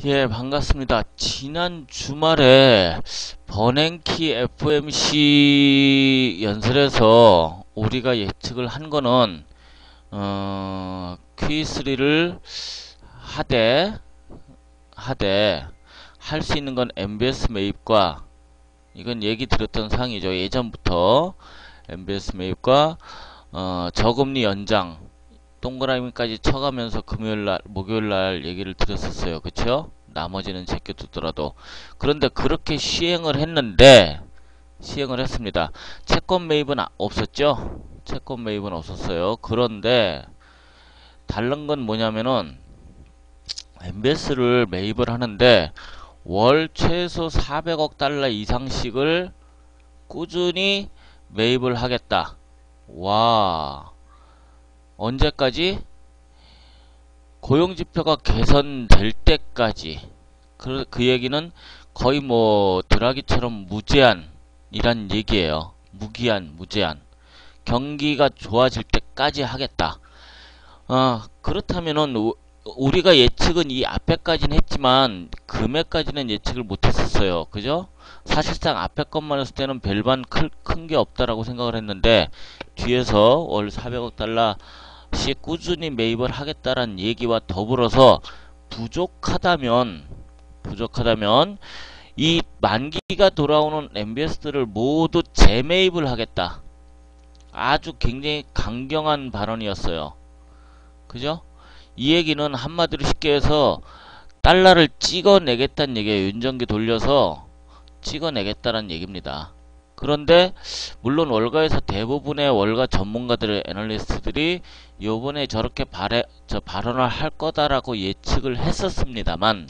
예, 반갑습니다. 지난 주말에 버냉키 FMC 연설에서 우리가 예측을 한 거는 Q3를 하되 할 수 있는 건 MBS 매입과, 이건 얘기 드렸던 사항이죠. 예전부터 MBS 매입과 저금리 연장 동그라미까지 쳐가면서 금요일날, 목요일날 얘기를 드렸었어요. 그쵸? 나머지는 제껴두더라도. 그런데 그렇게 시행을 했습니다. 채권 매입은 없었죠? 채권 매입은 없었어요. 그런데 다른 건 뭐냐면은 MBS를 매입을 하는데 월 최소 400억 달러 이상씩을 꾸준히 매입을 하겠다. 와, 언제까지? 고용지표가 개선될 때까지. 그 얘기는 거의 뭐 드라기처럼 무제한이란 얘기예요. 무기한, 무제한. 경기가 좋아질 때까지 하겠다. 그렇다면은 우리가 예측은 이 앞에까지는 했지만 금액까지는 예측을 못했었어요. 그죠? 사실상 앞에 것만 했을 때는 별반 큰 게 없다라고 생각을 했는데 뒤에서 월 400억 달러씩 꾸준히 매입을 하겠다라는 얘기와 더불어서 부족하다면 이 만기가 돌아오는 MBS들을 모두 재매입을 하겠다. 아주 굉장히 강경한 발언이었어요. 그죠? 이 얘기는 한마디로 쉽게 해서 달러를 찍어내겠다는 얘기예요. 윤전기 돌려서 찍어내겠다는 얘기입니다. 그런데 물론 월가에서 대부분의 월가 전문가들의 애널리스트들이 요번에 저렇게 발언을 할 거다라고 예측을 했었습니다만,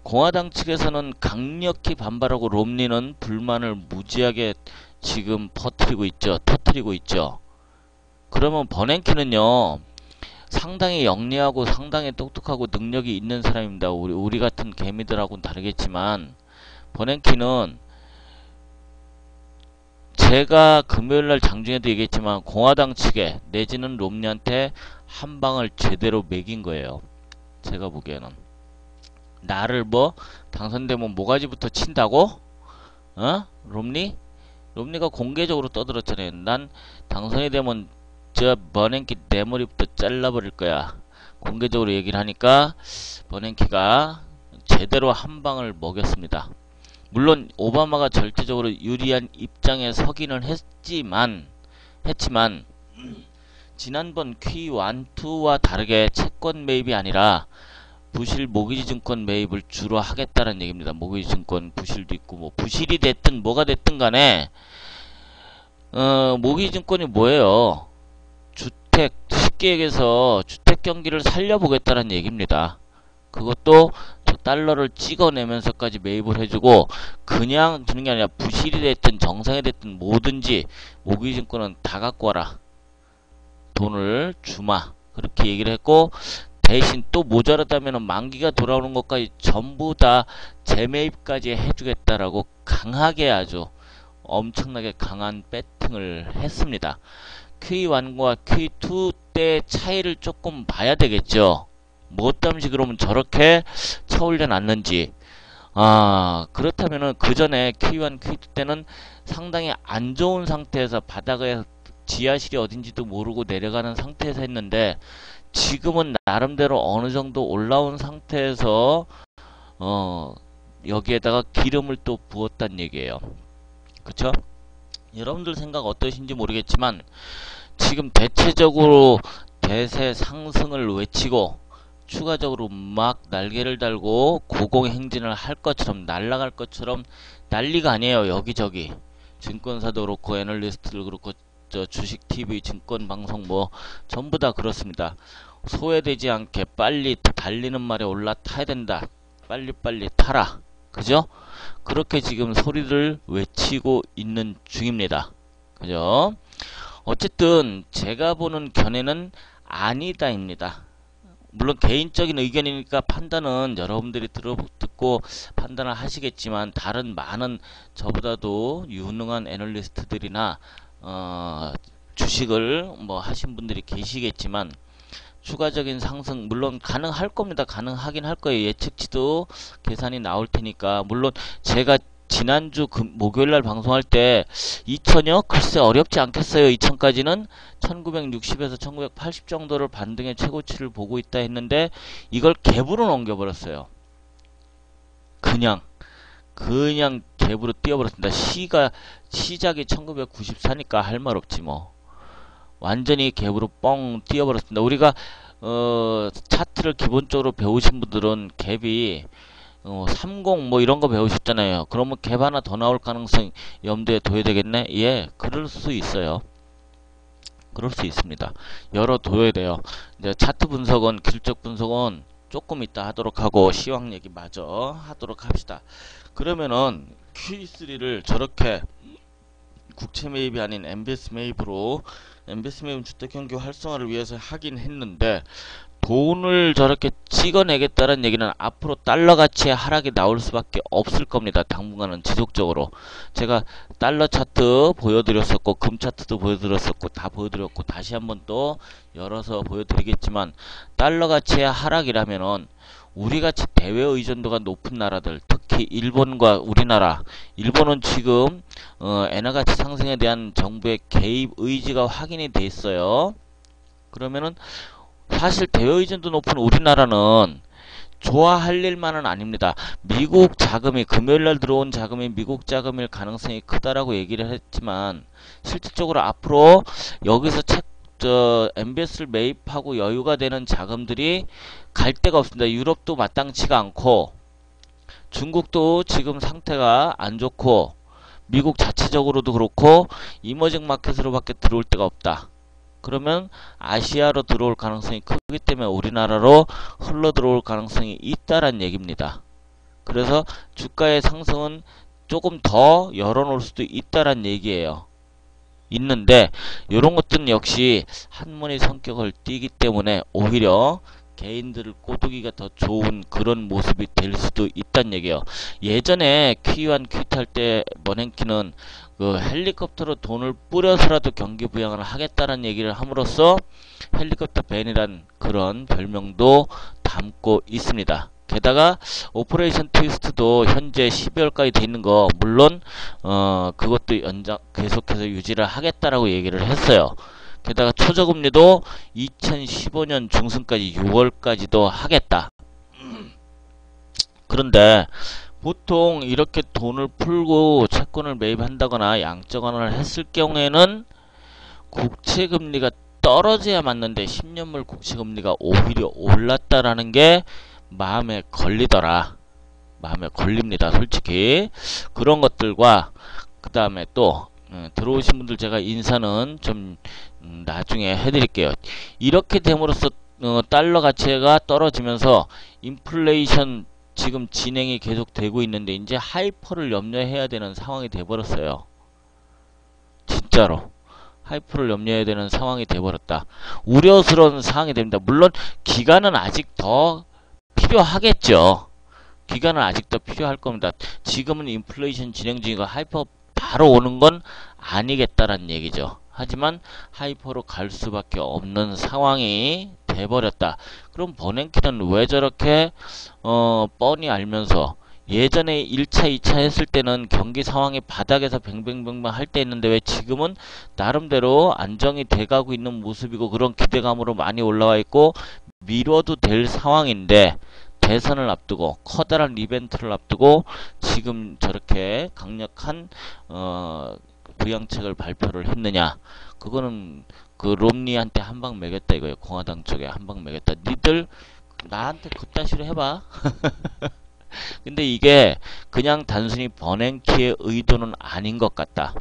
공화당 측에서는 강력히 반발하고 롬니는 불만을 무지하게 지금 터트리고 있죠. 그러면 버냉키는요, 상당히 영리하고 상당히 똑똑하고 능력이 있는 사람입니다. 우리 같은 개미들하고는 다르겠지만, 버냉키는 제가 금요일날 장중에도 얘기했지만 공화당 측에 내지는 롬니한테 한 방을 제대로 매긴 거예요. 제가 보기에는 나를 뭐 당선되면 모가지부터 친다고? 롬니가 공개적으로 떠들었잖아요. 난 당선이 되면 저 버냉키 내 머리부터 잘라버릴 거야. 공개적으로 얘기를 하니까 버냉키가 제대로 한 방을 먹였습니다. 물론 오바마가 절대적으로 유리한 입장에 서기는 했지만 지난번 Q1, 2와 다르게 채권 매입이 아니라 부실 모기지 증권 매입을 주로 하겠다는 얘기입니다. 모기지 증권 부실도 있고 뭐 부실이 됐든 뭐가 됐든 간에 모기지 증권이 뭐예요? 쉽게 얘기해서 주택 경기를 살려보겠다는 얘기입니다. 그것도 저 달러를 찍어내면서까지 매입을 해주고, 그냥 주는 게 아니라 부실이 됐든 정상이 됐든 뭐든지 모기지증권은 다 갖고 와라. 돈을 주마. 그렇게 얘기를 했고, 대신 또 모자라다면 만기가 돌아오는 것까지 전부 다 재매입까지 해주겠다라고 강하게, 아주 엄청나게 강한 배팅을 했습니다. Q1과 Q2 때 차이를 조금 봐야 되겠죠. 뭐 때문에 그러면 저렇게 쳐올려 놨는지. 그렇다면은 그 전에 Q1, Q2 때는 상당히 안 좋은 상태에서 바닥에 지하실이 어딘지도 모르고 내려가는 상태에서 했는데, 지금은 나름대로 어느 정도 올라온 상태에서 여기에다가 기름을 또 부었단 얘기예요. 그쵸? 여러분들 생각 어떠신지 모르겠지만 지금 대체적으로 대세 상승을 외치고 추가적으로 막 날개를 달고 고공행진을 할 것처럼, 날아갈 것처럼 난리가 아니에요. 여기저기 증권사도 그렇고 애널리스트들 그렇고 저 주식 TV 증권 방송 뭐 전부 다 그렇습니다. 소외되지 않게 빨리 달리는 말에 올라타야 된다. 빨리빨리 타라. 그죠? 그렇게 지금 소리를 외치고 있는 중입니다. 그죠? 어쨌든 제가 보는 견해는 아니다입니다. 물론 개인적인 의견이니까 판단은 여러분들이 듣고 판단을 하시겠지만, 다른 많은 저보다도 유능한 애널리스트들이나 주식을 뭐 하신 분들이 계시겠지만, 추가적인 상승 물론 가능할 겁니다. 가능하긴 할 거예요. 예측치도 계산이 나올 테니까. 물론 제가 지난주 목요일날 방송할 때 2000여? 글쎄 어렵지 않겠어요. 2000까지는 1960에서 1980 정도를 반등의 최고치를 보고 있다 했는데 이걸 갭으로 넘겨버렸어요. 그냥 갭으로 뛰어버렸습니다. 시작이 1994니까 할 말 없지 뭐. 완전히 갭으로 뻥 뛰어버렸습니다. 우리가 차트를 기본적으로 배우신 분들은 갭이 30 뭐 이런 거 배우셨잖아요. 그러면 갭 하나 더 나올 가능성 염두에 둬야 되겠네? 예, 그럴 수 있어요. 그럴 수 있습니다. 열어둬야 돼요. 이제 차트 분석은, 기술적 분석은 조금 이따 하도록 하고, 시황 얘기 마저 하도록 합시다. 그러면은 Q3를 저렇게 국채 매입이 아닌 MBS 매입으로, MBS 매입은 주택경기 활성화를 위해서 하긴 했는데, 돈을 저렇게 찍어내겠다는 얘기는 앞으로 달러 가치의 하락이 나올 수밖에 없을 겁니다. 당분간은 지속적으로. 제가 달러 차트 보여드렸었고 금 차트도 보여드렸었고 다 보여드렸고 다시 한번 또 열어서 보여드리겠지만, 달러 가치의 하락이라면은 우리같이 대외 의존도가 높은 나라들, 특히 일본과 우리나라, 일본은 지금 엔화 가치 상승에 대한 정부의 개입 의지가 확인이 돼 있어요. 그러면은 사실 대외 의존도 높은 우리나라는 좋아할 일만은 아닙니다. 미국 자금이, 금요일날 들어온 자금이 미국 자금일 가능성이 크다라고 얘기를 했지만, 실질적으로 앞으로 여기서 MBS를 매입하고 여유가 되는 자금들이 갈 데가 없습니다. 유럽도 마땅치가 않고, 중국도 지금 상태가 안 좋고, 미국 자체적으로도 그렇고, 이머징 마켓으로밖에 들어올 데가 없다. 그러면 아시아로 들어올 가능성이 크기 때문에 우리나라로 흘러 들어올 가능성이 있다란 얘기입니다. 그래서 주가의 상승은 조금 더 열어놓을 수도 있다란 얘기예요. 있는데 이런 것들은 역시 한문의 성격을 띠기 때문에 오히려 개인들을 꼬두기가 더 좋은 그런 모습이 될 수도 있다는 얘기예요. 예전에 Q1, Q2 할 때 머랭키는 그 헬리콥터로 돈을 뿌려서라도 경기 부양을 하겠다는 얘기를 함으로써 헬리콥터 벤이란 그런 별명도 담고 있습니다. 게다가 오퍼레이션 트위스트도 현재 12월까지 돼 있는 거, 물론 그것도 계속해서 유지를 하겠다라고 얘기를 했어요. 게다가 초저금리도 2015년 중순까지 6월까지도 하겠다. 그런데 보통 이렇게 돈을 풀고 채권을 매입한다거나 양적완화를 했을 경우에는 국채금리가 떨어져야 맞는데 10년물 국채금리가 오히려 올랐다라는 게 마음에 걸리더라. 마음에 걸립니다. 솔직히. 그런 것들과 그 다음에 또 들어오신 분들 제가 인사는 좀 나중에 해드릴게요. 이렇게 됨으로써 달러 가치가 떨어지면서 인플레이션 지금 진행이 계속 되고 있는데 이제 하이퍼를 염려해야 되는 상황이 돼버렸어요. 진짜로 하이퍼를 염려해야 되는 상황이 돼버렸다. 우려스러운 상황이 됩니다. 물론 기간은 아직 더 필요하겠죠. 기간은 아직 더 필요할 겁니다. 지금은 인플레이션 진행 중이고 하이퍼 바로 오는 건 아니겠다라는 얘기죠. 하지만 하이퍼로 갈 수밖에 없는 상황이 돼버렸다. 그럼 버냉키는 왜 저렇게 뻔히 알면서, 예전에 1차, 2차 했을 때는 경기 상황이 바닥에서 뱅뱅뱅뱅 할 때 했는데 왜 지금은 나름대로 안정이 돼가고 있는 모습이고 그런 기대감으로 많이 올라와 있고 미뤄도 될 상황인데, 대선을 앞두고 커다란 이벤트를 앞두고 지금 저렇게 강력한 부양책을 발표를 했느냐. 그거는 그 롬니한테 한 방 매겠다 이거예요. 공화당 쪽에 한 방 매겠다. 니들 나한테 그따시로 해봐. 근데 이게 그냥 단순히 버냉키의 의도는 아닌 것 같다.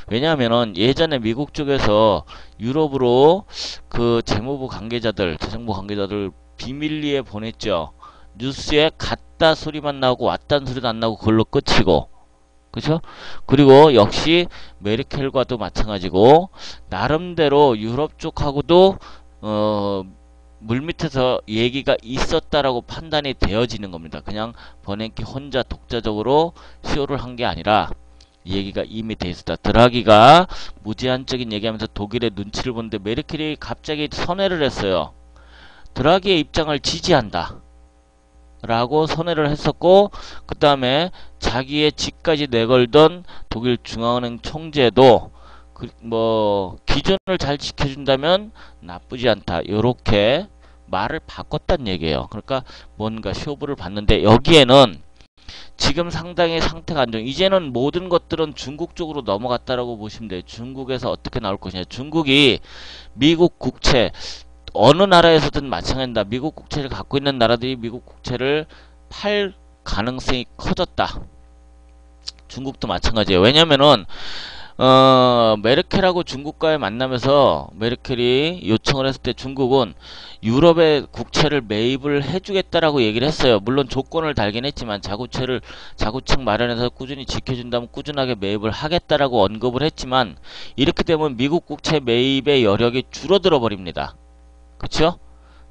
왜냐하면은 예전에 미국 쪽에서 유럽으로 그 재무부 관계자들, 재정부 관계자들 비밀리에 보냈죠. 뉴스에 갔다 소리만 나오고 왔다는 소리도 안 나오고 그걸로 끝이고. 그죠? 그리고 역시 메르켈과도 마찬가지고, 나름대로 유럽 쪽하고도 물밑에서 얘기가 있었다라고 판단이 되어지는 겁니다. 그냥 버냉키 혼자 독자적으로 쇼를 한 게 아니라 얘기가 이미 돼 있었다. 드라기가 무제한적인 얘기하면서 독일의 눈치를 보는데 메르켈이 갑자기 선회를 했어요. 드라기의 입장을 지지한다 라고 선회를 했었고, 그 다음에 자기의 집까지 내걸던 독일 중앙은행 총재도 기준을 잘 지켜준다면 나쁘지 않다, 요렇게 말을 바꿨단 얘기예요. 그러니까 뭔가 쇼부를 봤는데, 여기에는 지금 상당히 상태가 안 좋은, 이제는 모든 것들은 중국 쪽으로 넘어갔다라고 보시면 돼요. 중국에서 어떻게 나올 것이냐. 중국이 미국 국채, 어느 나라에서든 마찬가지다. 미국 국채를 갖고 있는 나라들이 미국 국채를 팔 가능성이 커졌다. 중국도 마찬가지예요. 왜냐면은 메르켈하고 중국과의 만남에서 메르켈이 요청을 했을 때 중국은 유럽의 국채를 매입을 해주겠다라고 얘기를 했어요. 물론 조건을 달긴 했지만 자구책 마련해서 꾸준히 지켜준다면 꾸준하게 매입을 하겠다라고 언급을 했지만, 이렇게 되면 미국 국채 매입의 여력이 줄어들어 버립니다. 그쵸?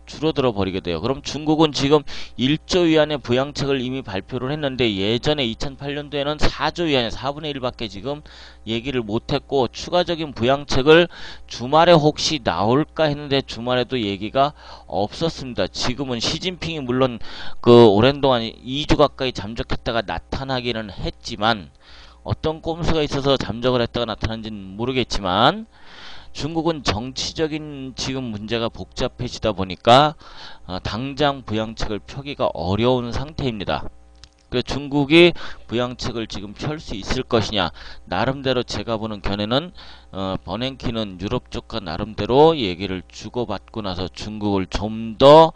줄어들어 버리게 돼요. 그럼 중국은 지금 1조 위안의 부양책을 이미 발표를 했는데, 예전에 2008년도에는 4조 위안의 4분의 1밖에 지금 얘기를 못했고, 추가적인 부양책을 주말에 혹시 나올까 했는데 주말에도 얘기가 없었습니다. 지금은 시진핑이 물론 오랜 동안 2주 가까이 잠적했다가 나타나기는 했지만, 어떤 꼼수가 있어서 잠적을 했다가 나타난지는 모르겠지만, 중국은 정치적인 지금 문제가 복잡해지다 보니까 당장 부양책을 펴기가 어려운 상태입니다. 그래서 중국이 부양책을 지금 펼 수 있을 것이냐, 나름대로 제가 보는 견해는 버냉키는 유럽 쪽과 나름대로 얘기를 주고받고 나서 중국을 좀 더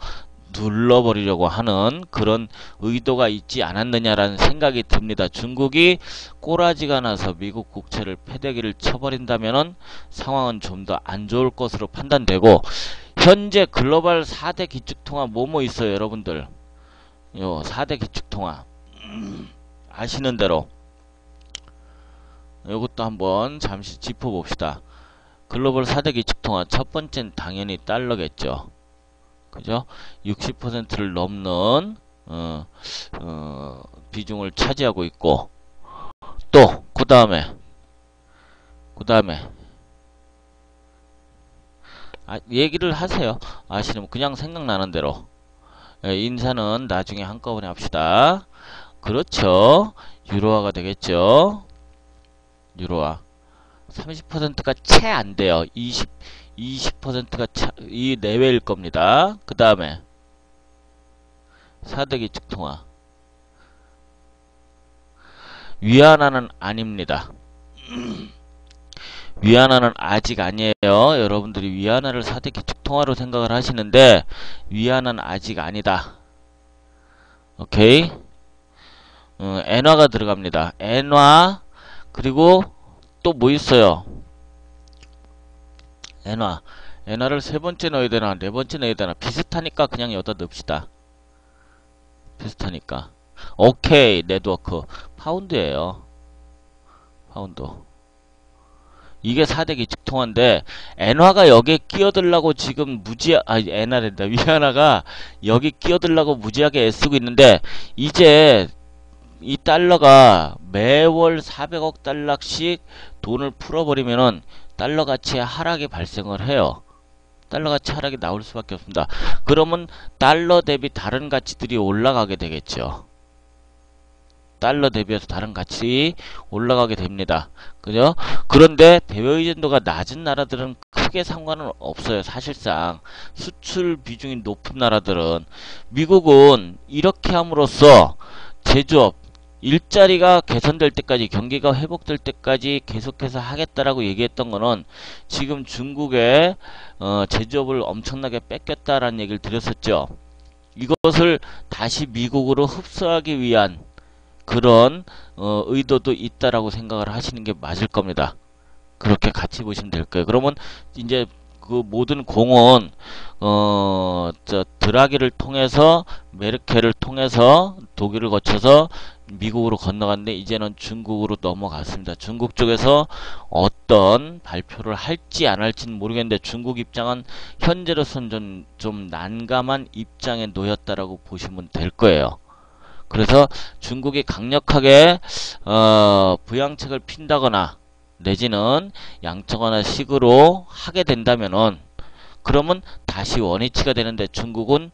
눌러버리려고 하는 그런 의도가 있지 않았느냐라는 생각이 듭니다. 중국이 꼬라지가 나서 미국 국채를 패대기를 쳐버린다면은 상황은 좀 더 안 좋을 것으로 판단되고, 현재 글로벌 4대 기축통화 뭐뭐 있어요, 여러분들? 요 4대 기축통화 아시는 대로 요것도 한번 잠시 짚어봅시다. 글로벌 4대 기축통화 첫 번째는 당연히 달러겠죠. 그죠? 60%를 넘는 비중을 차지하고 있고, 또 그 다음에 얘기를 하세요. 아시는 그냥 생각나는 대로. 인사는 나중에 한꺼번에 합시다. 그렇죠. 유로화가 되겠죠. 유로화 30%가 채 안 돼요. 20%가 이 내외일 겁니다. 그 다음에 4대 기축통화 위안화는 아닙니다. 위안화는 아직 아니에요. 여러분들이 위안화를 4대 기축통화로 생각을 하시는데, 위안화는 아직 아니다. 오케이? 엔화가 들어갑니다. 엔화, 그리고 또 뭐 있어요? 엔화를 세 번째 넣어야 되나 네 번째 넣어야 되나, 비슷하니까 그냥 여기다 넣읍시다. 비슷하니까. 오케이. 네트워크 파운드예요. 파운드. 이게 4대 기축통화인데, 엔화가 여기에 끼어들라고 지금 엔화된다. 위안화가 여기 끼어들라고 무지하게 애쓰고 있는데, 이제 이 달러가 매월 400억 달러씩 돈을 풀어버리면은 달러 가치의 하락이 발생을 해요. 달러 가치 하락이 나올 수밖에 없습니다. 그러면 달러 대비 다른 가치들이 올라가게 되겠죠. 달러 대비해서 다른 가치 올라가게 됩니다. 그죠? 그런데 대외 의존도가 낮은 나라들은 크게 상관은 없어요. 사실상 수출 비중이 높은 나라들은. 미국은 이렇게 함으로써 제조업 일자리가 개선될 때까지, 경기가 회복될 때까지 계속해서 하겠다라고 얘기했던 거는, 지금 중국의 제조업을 엄청나게 뺏겼다라는 얘기를 드렸었죠. 이것을 다시 미국으로 흡수하기 위한 그런 의도도 있다라고 생각을 하시는 게 맞을 겁니다. 그렇게 같이 보시면 될 거예요. 그러면 이제 그 모든 공은 드라기를 통해서, 메르켈을 통해서 독일을 거쳐서 미국으로 건너갔는데, 이제는 중국으로 넘어갔습니다. 중국 쪽에서 어떤 발표를 할지 안 할지는 모르겠는데, 중국 입장은 현재로서는 좀 난감한 입장에 놓였다라고 보시면 될 거예요. 그래서 중국이 강력하게 부양책을 핀다거나 내지는 양적완화 식으로 하게 된다면은, 그러면 다시 원위치가 되는데 중국은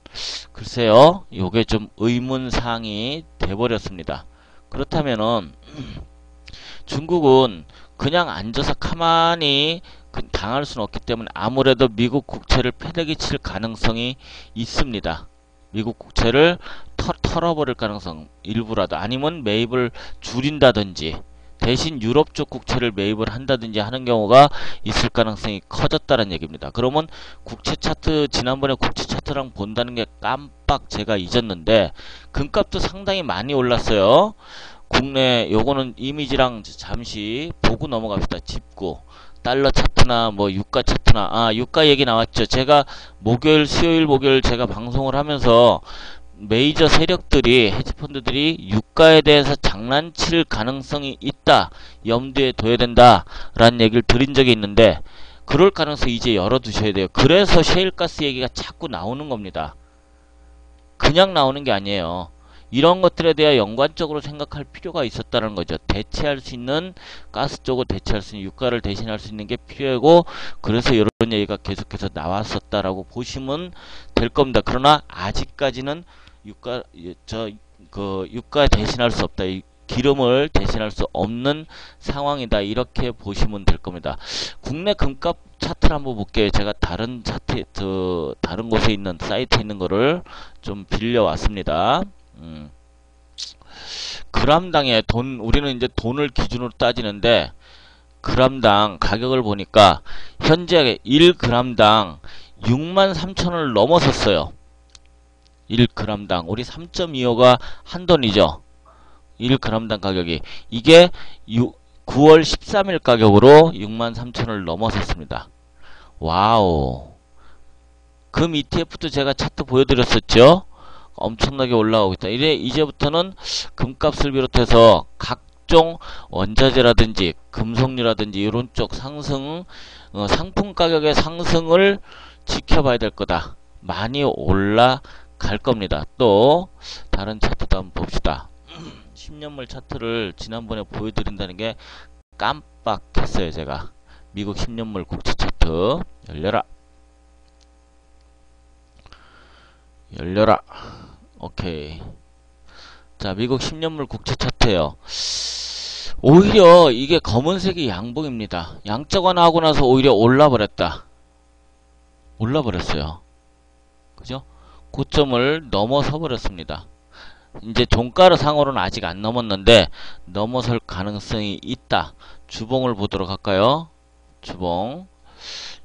글쎄요, 요게 좀 의문사항이 돼버렸습니다. 그렇다면은 중국은 그냥 앉아서 가만히 당할 수는 없기 때문에 아무래도 미국 국채를 패대기 칠 가능성이 있습니다. 미국 국채를 털어버릴 가능성 일부라도, 아니면 매입을 줄인다든지 대신 유럽 쪽 국채를 매입을 한다든지 하는 경우가 있을 가능성이 커졌다는 얘기입니다. 그러면 국채 차트, 지난번에 국채 차트랑 본다는 게 깜빡 제가 잊었는데 금값도 상당히 많이 올랐어요. 국내 요거는 이미지랑 잠시 보고 넘어갑시다. 짚고 달러 차트나 뭐 유가 차트나, 유가 얘기 나왔죠. 제가 수요일 목요일 제가 방송을 하면서 메이저 세력들이, 헤지펀드들이 유가에 대해서 장난칠 가능성이 있다, 염두에 둬야 된다 라는 얘기를 드린 적이 있는데, 그럴 가능성이 이제 열어두셔야 돼요. 그래서 셰일가스 얘기가 자꾸 나오는 겁니다. 그냥 나오는 게 아니에요. 이런 것들에 대해 연관적으로 생각할 필요가 있었다는 거죠. 대체할 수 있는, 가스 쪽을 대체할 수 있는, 유가를 대신할 수 있는 게 필요하고, 그래서 이런 얘기가 계속해서 나왔었다라고 보시면 될 겁니다. 그러나 아직까지는 유가 대신할 수 없다, 이 기름을 대신할 수 없는 상황이다, 이렇게 보시면 될 겁니다. 국내 금값 차트를 한번 볼게요. 제가 다른 차트, 다른 곳에 있는 사이트에 있는 거를 좀 빌려 왔습니다. 그람당의 우리는 이제 돈을 기준으로 따지는데, 그람당 가격을 보니까 현재 1g당 63,000원을 넘어섰어요. 1g당 우리 3.25가 한돈이죠. 1g당 가격이, 이게 9월 13일 가격으로 63,000원을 넘어섰습니다. 와우. 금 ETF도 제가 차트 보여드렸었죠. 엄청나게 올라오고 있다. 이제부터는 금값을 비롯해서 각종 원자재라든지 금속류라든지 이런 쪽 상승, 상품 가격의 상승을 지켜봐야 될 거다. 많이 올라갈 겁니다. 또 다른 차트도 한번 봅시다. 10년물 차트를 지난번에 보여드린다는 게 깜빡했어요. 제가 미국 10년물 국채 차트 열려라. 오케이. 자, 미국 10년물 국채 차트예요. 오히려 이게 검은색이 양봉입니다. 양적 완화하고 나서 오히려 올라버렸어요. 그죠? 고점을 넘어서 버렸습니다. 이제 종가로 상으로는 아직 안 넘었는데 넘어설 가능성이 있다. 주봉을 보도록 할까요? 주봉.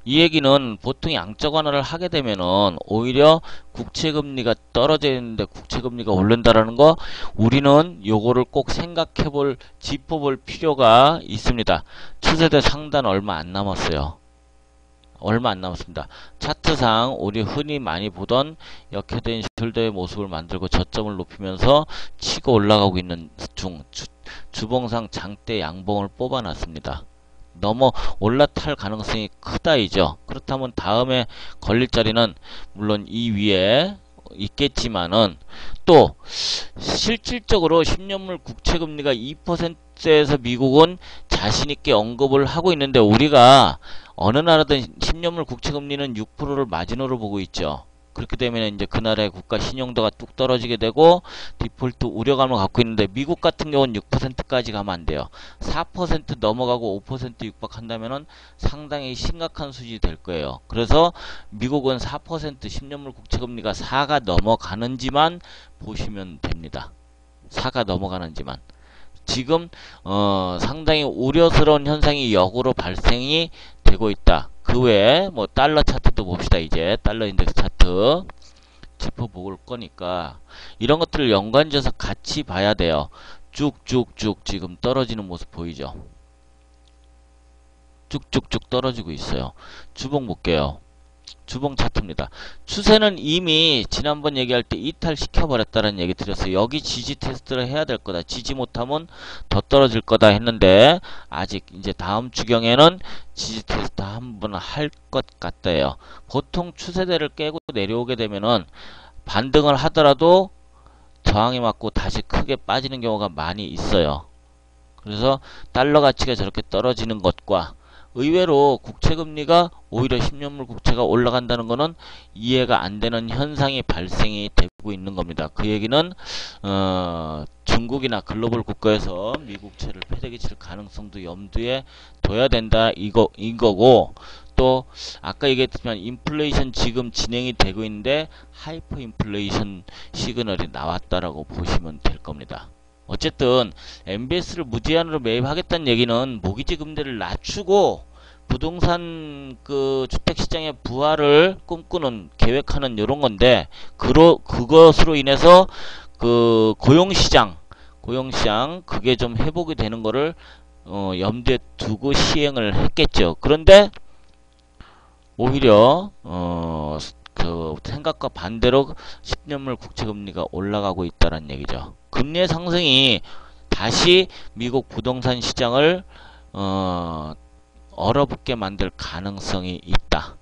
이 얘기는 보통 양적 완화를 하게 되면은 오히려 국채금리가 떨어져 있는데 국채금리가 오른다라는 거, 우리는 요거를 꼭 생각해볼, 짚어볼 필요가 있습니다. 추세대 상단 얼마 안 남았어요. 얼마 안 남았습니다. 차트상 우리 흔히 많이 보던 역회된 숄더의 모습을 만들고 저점을 높이면서 치고 올라가고 있는 주봉상 장대 양봉을 뽑아놨습니다. 넘어 올라탈 가능성이 크다이죠. 그렇다면 다음에 걸릴 자리는 물론 이 위에 있겠지만은, 또 실질적으로 10년물 국채금리가 2%에서 미국은 자신있게 언급을 하고 있는데, 우리가 어느 나라든 10년물 국채금리는 6%를 마지노로 보고 있죠. 그렇게 되면 이제 그 나라의 국가 신용도가 뚝 떨어지게 되고 디폴트 우려감을 갖고 있는데, 미국 같은 경우는 6%까지 가면 안 돼요. 4% 넘어가고 5% 육박한다면은 상당히 심각한 수준이 될 거예요. 그래서 미국은 4% 10년물 국채금리가 4가 넘어가는지만 보시면 됩니다. 4가 넘어가는지만. 지금 상당히 우려스러운 현상이 역으로 발생이 되고 있다. 그 외에 뭐 달러 차트도 봅시다. 이제 달러 인덱스 차트 짚어볼 거니까 이런 것들을 연관지어서 같이 봐야 돼요. 쭉쭉쭉 지금 떨어지는 모습 보이죠? 쭉쭉쭉 떨어지고 있어요. 주봉 볼게요. 주봉 차트입니다. 추세는 이미 지난번 얘기할 때 이탈시켜 버렸다는 얘기 드렸어요. 여기 지지 테스트를 해야 될 거다. 지지 못하면 더 떨어질 거다 했는데, 아직 이제 다음 주경에는 지지 테스트 한번 할 것 같아요. 보통 추세대를 깨고 내려오게 되면은 반등을 하더라도 저항이 맞고 다시 크게 빠지는 경우가 많이 있어요. 그래서 달러 가치가 저렇게 떨어지는 것과 의외로 국채금리가 오히려 10년물 국채가 올라간다는 것은 이해가 안 되는 현상이 발생이 되고 있는 겁니다. 그 얘기는 중국이나 글로벌 국가에서 미국채를 패대기 칠 가능성도 염두에 둬야 된다 이거고, 또 아까 얘기했지만 인플레이션 지금 진행이 되고 있는데 하이퍼 인플레이션 시그널이 나왔다라고 보시면 될 겁니다. 어쨌든 MBS를 무제한으로 매입하겠다는 얘기는 모기지 금리를 낮추고 부동산 그 주택시장의 부활을 꿈꾸는 계획하는 이런 건데, 그것으로 인해서 그 고용시장 그게 좀 회복이 되는 거를 염두에 두고 시행을 했겠죠. 그런데 오히려 그 생각과 반대로 10년물 국채금리가 올라가고 있다는 얘기죠. 금리의 상승이 다시 미국 부동산 시장을 얼어붙게 만들 가능성이 있다.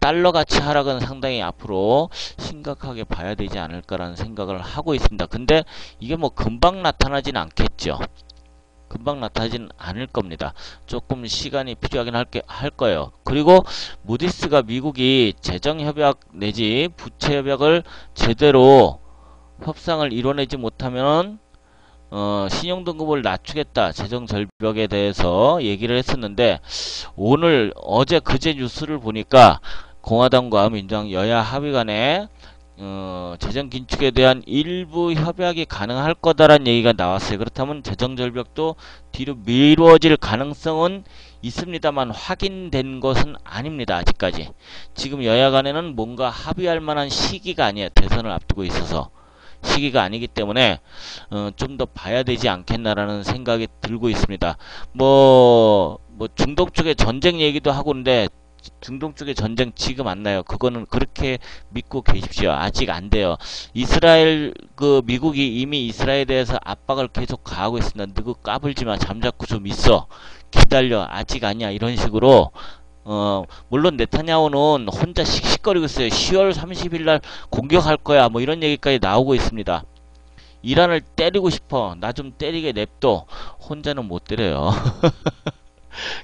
달러 가치 하락은 상당히 앞으로 심각하게 봐야 되지 않을까라는 생각을 하고 있습니다. 근데 이게 뭐 금방 나타나진 않겠죠. 금방 나타나진 않을 겁니다. 조금 시간이 필요하긴 할 거예요. 그리고 무디스가 미국이 재정협약 내지 부채협약을 제대로 협상을 이뤄내지 못하면 신용등급을 낮추겠다, 재정절벽에 대해서 얘기를 했었는데, 어제 그제 뉴스를 보니까 공화당과 민주당 여야 합의 간에 재정 긴축에 대한 일부 협약이 가능할 거다라는 얘기가 나왔어요. 그렇다면 재정 절벽도 뒤로 미뤄질 가능성은 있습니다만 확인된 것은 아닙니다. 아직까지. 지금 여야 간에는 뭔가 합의할 만한 시기가 아니에요. 대선을 앞두고 있어서. 시기가 아니기 때문에 좀 더 봐야 되지 않겠나라는 생각이 들고 있습니다. 뭐 중동 쪽의 전쟁 얘기도 하고 있는데, 중동 쪽의 전쟁 지금 안 나요. 그거는 그렇게 믿고 계십시오. 아직 안 돼요. 미국이 이미 이스라엘에 대해서 압박을 계속 가하고 있습니다. 누구 까불지 마. 잠자코 좀 있어. 기다려. 아직 아니야. 이런 식으로. 물론 네타냐후는 혼자 씩씩거리고 있어요. 10월 30일 날 공격할 거야. 뭐 이런 얘기까지 나오고 있습니다. 이란을 때리고 싶어. 나 좀 때리게 냅둬. 혼자는 못 때려요.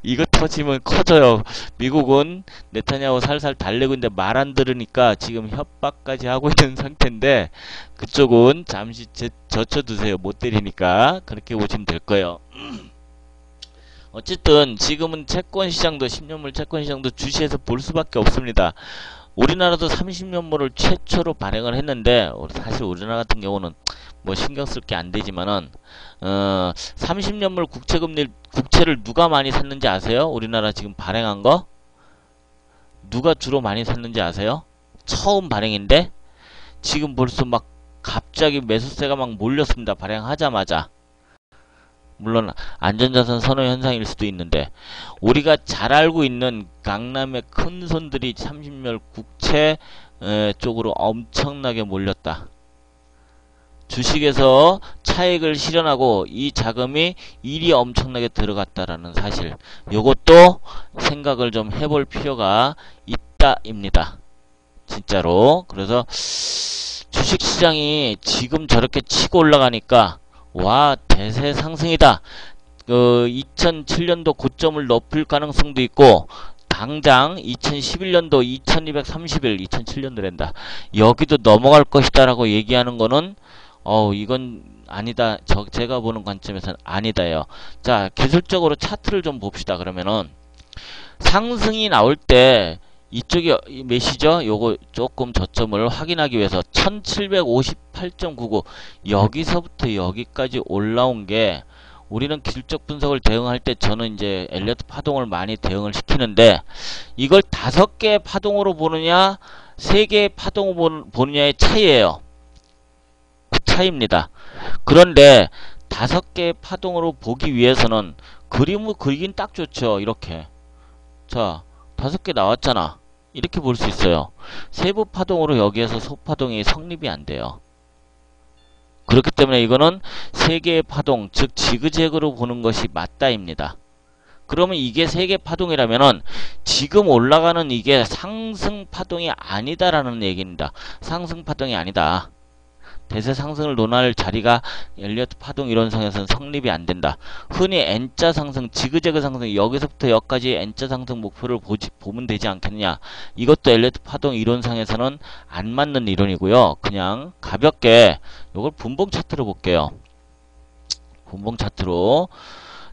이거 터지면 커져요. 미국은 네타냐후 살살 달래고 있는데 말 안 들으니까 지금 협박까지 하고 있는 상태인데, 그쪽은 잠시 젖혀두세요. 못 때리니까. 그렇게 보시면 될 거예요. 어쨌든 지금은 채권시장도 10년물 채권시장도 주시해서 볼 수밖에 없습니다. 우리나라도 30년물을 최초로 발행을 했는데, 사실 우리나라 같은 경우는 뭐 신경 쓸 게 안 되지만은 30년물 국채를 누가 많이 샀는지 아세요? 우리나라 지금 발행한 거 누가 주로 많이 샀는지 아세요? 처음 발행인데 지금 벌써 막 갑자기 매수세가 막 몰렸습니다. 발행하자마자. 물론 안전자산 선호 현상일 수도 있는데, 우리가 잘 알고 있는 강남의 큰 손들이 30년 국채 쪽으로 엄청나게 몰렸다. 주식에서 차익을 실현하고 이 자금이 일이 엄청나게 들어갔다라는 사실, 요것도 생각을 좀 해볼 필요가 있다입니다. 진짜로. 그래서 주식시장이 지금 저렇게 치고 올라가니까 와, 대세 상승이다. 2007년도 고점을 높일 가능성도 있고, 당장 2011년도 2230일 2007년도랜다. 여기도 넘어갈 것이다라고 얘기하는 거는 이건 아니다. 제가 보는 관점에서는 아니다요. 자, 기술적으로 차트를 좀 봅시다. 그러면은 상승이 나올 때 이쪽이 몇이죠? 요거 조금 저점을 확인하기 위해서 1758.99 여기서부터 여기까지 올라온 게, 우리는 기술적 분석을 대응할 때 저는 이제 엘리어트 파동을 많이 대응을 시키는데, 이걸 5개의 파동으로 보느냐 3개의 파동으로 보느냐의 차이예요. 그 차이입니다. 그런데 5개의 파동으로 보기 위해서는 그림을 그리긴 딱 좋죠. 이렇게. 자, 5개 나왔잖아. 이렇게 볼 수 있어요. 세부 파동으로 여기에서 소파동이 성립이 안 돼요. 그렇기 때문에 이거는 3개의 파동, 즉 지그재그로 보는 것이 맞다입니다. 그러면 이게 3개 파동이라면은 지금 올라가는 이게 상승 파동이 아니다라는 얘기입니다. 상승 파동이 아니다. 대세 상승을 논할 자리가 엘리어트 파동 이론상에서는 성립이 안 된다. 흔히 N자 상승, 지그재그 상승, 여기서부터 여기까지 N자 상승 목표를 보면 되지 않겠느냐. 이것도 엘리어트 파동 이론상에서는 안 맞는 이론이고요. 그냥 가볍게 이걸 분봉 차트로 볼게요. 분봉 차트로.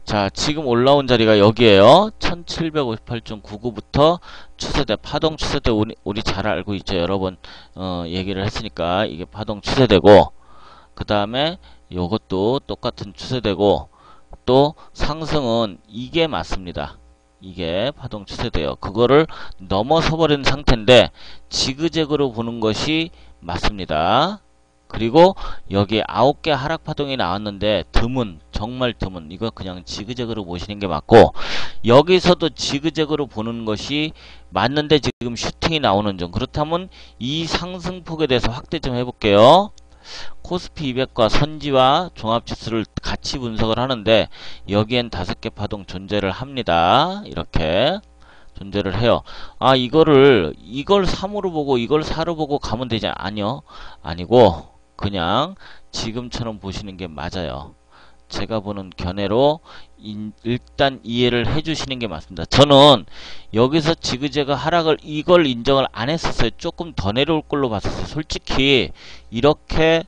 자, 지금 올라온 자리가 여기에요. 1758.99부터 추세대, 파동 추세대 우리 잘 알고 있죠. 여러 번 얘기를 했으니까 이게 파동 추세대고, 그 다음에 요것도 똑같은 추세대고, 또 상승은 이게 맞습니다. 이게 파동 추세대요. 그거를 넘어서 버린 상태인데 지그재그로 보는 것이 맞습니다. 그리고 여기 9개 하락 파동이 나왔는데 드문, 정말 드문. 이거 그냥 지그재그로 보시는 게 맞고, 여기서도 지그재그로 보는 것이 맞는데 지금 슈팅이 나오는 점. 그렇다면 이 상승폭에 대해서 확대 좀 해볼게요. 코스피 200과 선지와 종합지수를 같이 분석을 하는데 여기엔 5개 파동 존재를 합니다. 이렇게 존재를 해요. 아, 이걸 3으로 보고 이걸 4로 보고 가면 되지. 아니요. 아니고 그냥 지금처럼 보시는 게 맞아요. 제가 보는 견해로 일단 이해를 해주시는 게 맞습니다. 저는 여기서 지그재그 하락을 이걸 인정을 안 했었어요. 조금 더 내려올 걸로 봤었어요. 솔직히 이렇게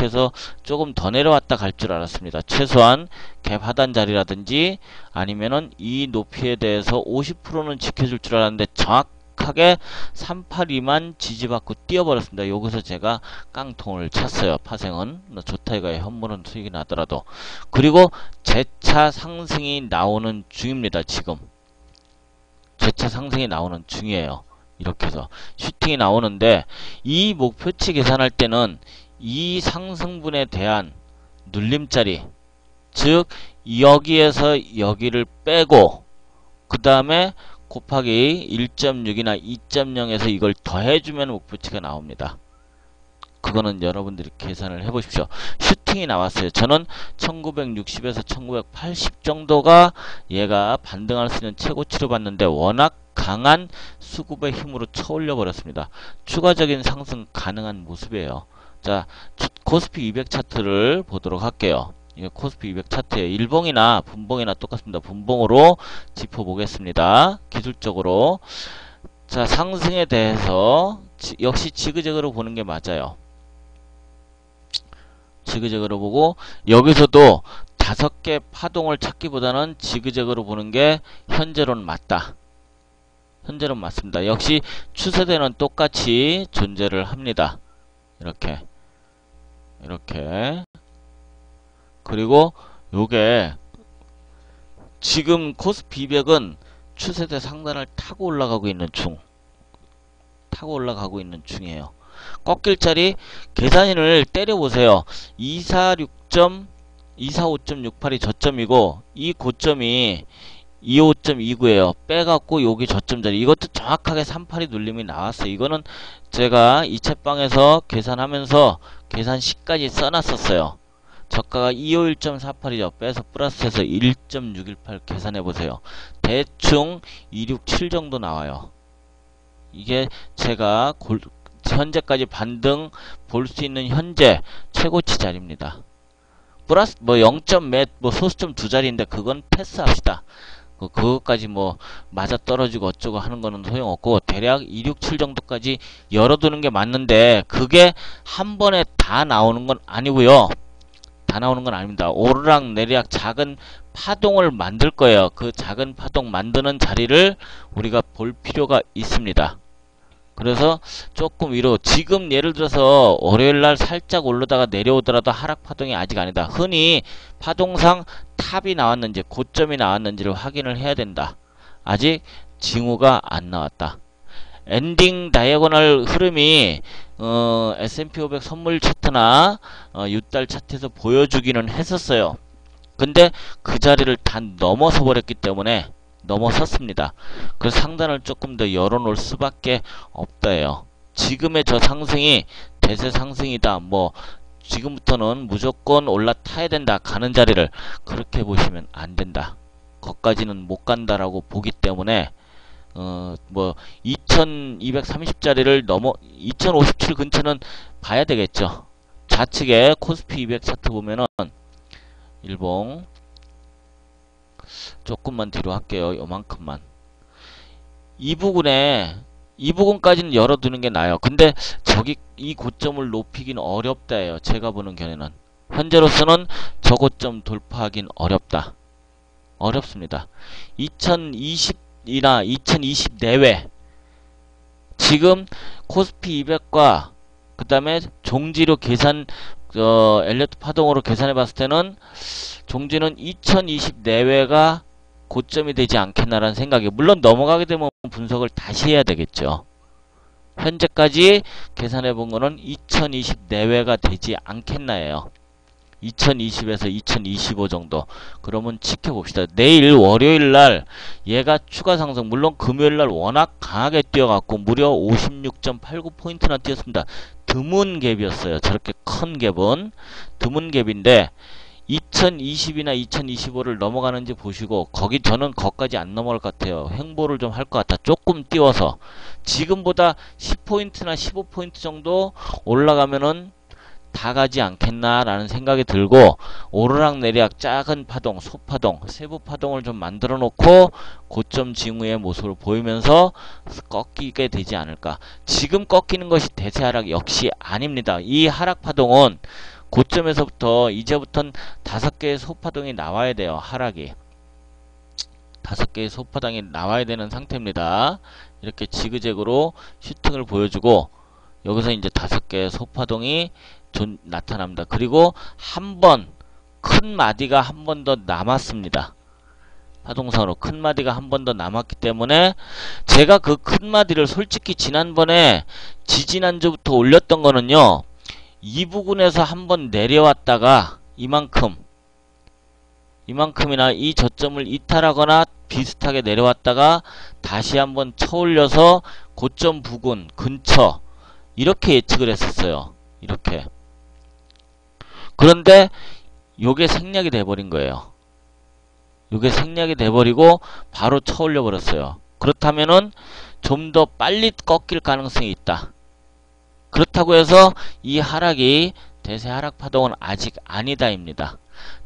해서 조금 더 내려왔다 갈 줄 알았습니다. 최소한 갭 하단 자리라든지 아니면은 이 높이에 대해서 50%는 지켜줄 줄 알았는데 정확하게 382만 지지받고 뛰어버렸습니다. 여기서 제가 깡통을 찼어요. 파생은 조타이가의 현물은 수익이 나더라도. 그리고 재차 상승이 나오는 중입니다. 지금 재차 상승이 나오는 중이에요. 이렇게 해서 슈팅이 나오는데 이 목표치 계산할 때는 이 상승분에 대한 눌림자리, 즉 여기에서 여기를 빼고 그 다음에 곱하기 1.6이나 2.0에서 이걸 더해주면 목표치가 나옵니다. 그거는 여러분들이 계산을 해보십시오. 슈팅이 나왔어요. 저는 1960에서 1980 정도가 얘가 반등할 수 있는 최고치로 봤는데 워낙 강한 수급의 힘으로 쳐올려 버렸습니다. 추가적인 상승 가능한 모습이에요. 자, 코스피 200 차트를 보도록 할게요. 이게 코스피 200 차트에 일봉이나 분봉이나 똑같습니다. 분봉으로 짚어보겠습니다. 기술적으로. 자, 상승에 대해서 역시 지그재그로 보는 게 맞아요. 지그재그로 보고 여기서도 5개 파동을 찾기보다는 지그재그로 보는 게 현재로는 맞다. 현재로는 맞습니다. 역시 추세대는 똑같이 존재를 합니다. 이렇게 그리고 요게 지금 코스피 200은 추세대 상단을 타고 올라가고 있는 중이에요. 꺾일 자리 계산인을 때려보세요. 245.68이 저점이고 이 고점이 25.29에요. 빼갖고 여기 저점 자리. 이것도 정확하게 38이 눌림이 나왔어요. 이거는 제가 이 채방에서 계산하면서 계산식까지 써놨었어요. 저가가 251.48이죠. 빼서 플러스해서 1.618 계산해보세요. 대충 267 정도 나와요. 이게 제가 현재까지 반등 볼 수 있는 현재 최고치 자리입니다. 플러스 뭐 0점 몇 소수점 2자리인데 그건 패스합시다. 그것까지 맞아 떨어지고 어쩌고 하는 거는 소용없고 대략 267 정도까지 열어두는 게 맞는데 그게 한 번에 다 나오는 건 아니고요. 다 나오는 건 아닙니다. 오르락 내리락 작은 파동을 만들 거예요. 그 작은 파동 만드는 자리를 우리가 볼 필요가 있습니다. 그래서 조금 위로 지금 예를 들어서 월요일날 살짝 올라다가 내려오더라도 하락 파동이 아직 아니다. 흔히 파동상 탑이 나왔는지 고점이 나왔는지를 확인을 해야 된다. 아직 징후가 안 나왔다. 엔딩 다이아고널 흐름이 S&P 500 선물 차트나 유달 차트에서 보여주기는 했었어요. 근데 그 자리를 다 넘어서 버렸기 때문에 넘어섰습니다. 그래서 상단을 조금 더 열어놓을 수밖에 없다예요. 지금의 저 상승이 대세 상승이다. 지금부터는 무조건 올라타야 된다. 가는 자리를 그렇게 보시면 안 된다. 거기까지는 못 간다라고 보기 때문에 2230자리를 넘어 2057 근처는 봐야 되겠죠. 좌측에 코스피 200 차트 보면은 일봉 조금만 뒤로 할게요. 요만큼만. 이 부분까지는 열어두는 게 나아요. 근데 저기 이 고점을 높이긴 어렵다예요. 제가 보는 견해는. 현재로서는 저 고점 돌파하긴 어렵다. 어렵습니다. 2020이나 2020 내외 지금 코스피 200과 그 다음에 종지로 계산 엘리어트 파동으로 계산해 봤을 때는 종지는 2020 내외가 고점이 되지 않겠나라는 생각이, 물론 넘어가게 되면 분석을 다시 해야 되겠죠. 현재까지 계산해 본 거는 2020 내외가 되지 않겠나예요. 2020에서 2025 정도. 그러면 지켜봅시다. 내일 월요일날 얘가 추가 상승, 물론 금요일날 워낙 강하게 뛰어갔고 무려 56.89포인트나 뛰었습니다. 드문 갭이었어요. 저렇게 큰 갭은 드문 갭인데 2020이나 2025를 넘어가는지 보시고, 저는 거기까지 안 넘어갈 것 같아요. 횡보를 좀 할 것 같아. 조금 띄워서 지금보다 10포인트나 15포인트 정도 올라가면은 다 가지 않겠나라는 생각이 들고, 오르락내리락 작은 파동, 소파동, 세부 파동을 좀 만들어 놓고 고점 징후의 모습을 보이면서 꺾이게 되지 않을까. 지금 꺾이는 것이 대세 하락 역시 아닙니다. 이 하락 파동은 고점에서부터 이제부터는 5개의 소파동이 나와야 돼요. 하락이 5개의 소파동이 나와야 되는 상태입니다. 이렇게 지그재그로 슈팅을 보여주고 여기서 이제 5개의 소파동이 나타납니다. 그리고 큰 마디가 한 번 더 남았습니다. 파동상으로 큰 마디가 한 번 더 남았기 때문에 제가 그 큰 마디를 솔직히 지난번에 지지난주부터 올렸던 거는요, 이 부근에서 한번 내려왔다가 이만큼이나 이 저점을 이탈하거나 비슷하게 내려왔다가 다시 한번 쳐올려서 고점 부근 근처 이렇게 예측을 했었어요. 이렇게. 그런데 요게 생략이 돼버린 거예요. 요게 생략이 돼버리고 바로 쳐올려 버렸어요. 그렇다면은 좀 더 빨리 꺾일 가능성이 있다. 그렇다고 해서 이 하락이 대세 하락 파동은 아직 아니다입니다.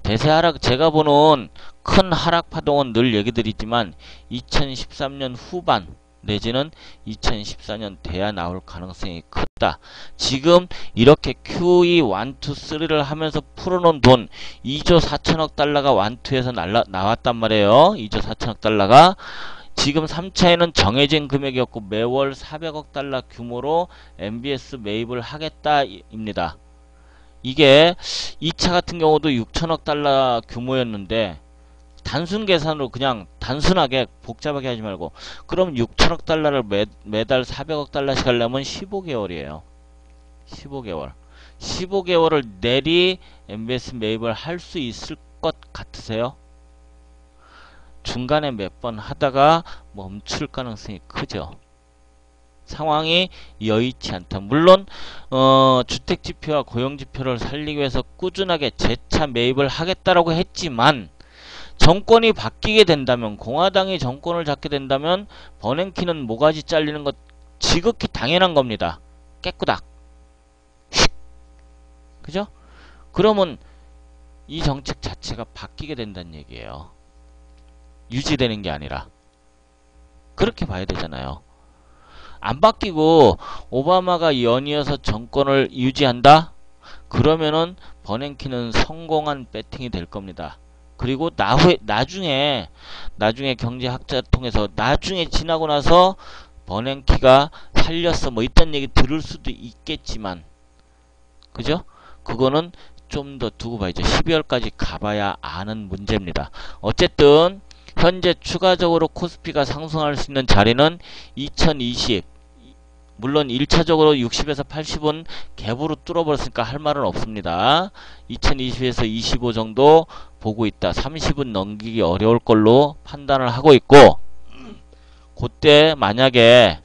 대세 하락, 제가 보는 큰 하락 파동은 늘 얘기 드리지만 2013년 후반 내지는 2014년 돼야 나올 가능성이 크다. 지금 이렇게 QE 1, 2, 3를 하면서 풀어놓은 돈 2조 4천억 달러가 1, 2에서 나왔단 말이에요. 2조 4천억 달러가. 지금 3차에는 정해진 금액이었고 매월 400억 달러 규모로 MBS 매입을 하겠다입니다. 이게 2차 같은 경우도 6천억 달러 규모였는데 단순 계산으로 그냥 단순하게 복잡하게 하지 말고, 그럼 6천억 달러를 매달 400억 달러씩 하려면 15개월이에요. 15개월. 15개월을 내리 MBS 매입을 할 수 있을 것 같으세요? 중간에 몇 번 하다가 멈출 가능성이 크죠. 상황이 여의치 않다. 물론 주택지표와 고용지표를 살리기 위해서 꾸준하게 재차 매입을 하겠다라고 했지만, 정권이 바뀌게 된다면, 공화당이 정권을 잡게 된다면 버냉키는 모가지 잘리는 것 지극히 당연한 겁니다. 깨꾸닥. 그죠? 그러면 이 정책 자체가 바뀌게 된다는 얘기예요. 유지되는 게 아니라. 그렇게 봐야 되잖아요. 안 바뀌고 오바마가 연이어서 정권을 유지한다? 그러면은 버냉키는 성공한 배팅이 될 겁니다. 그리고 나중에 경제학자 통해서 나중에 지나고 나서 버냉키가 살렸어 뭐 이딴 얘기 들을 수도 있겠지만, 그죠? 그거는 좀 더 두고 봐야죠. 12월까지 가봐야 아는 문제입니다. 어쨌든 현재 추가적으로 코스피가 상승할 수 있는 자리는 2020, 물론 1차적으로 60에서 80은 갭으로 뚫어버렸으니까 할 말은 없습니다. 2020에서 25 정도 보고 있다. 30은 넘기기 어려울 걸로 판단을 하고 있고, 그때 만약에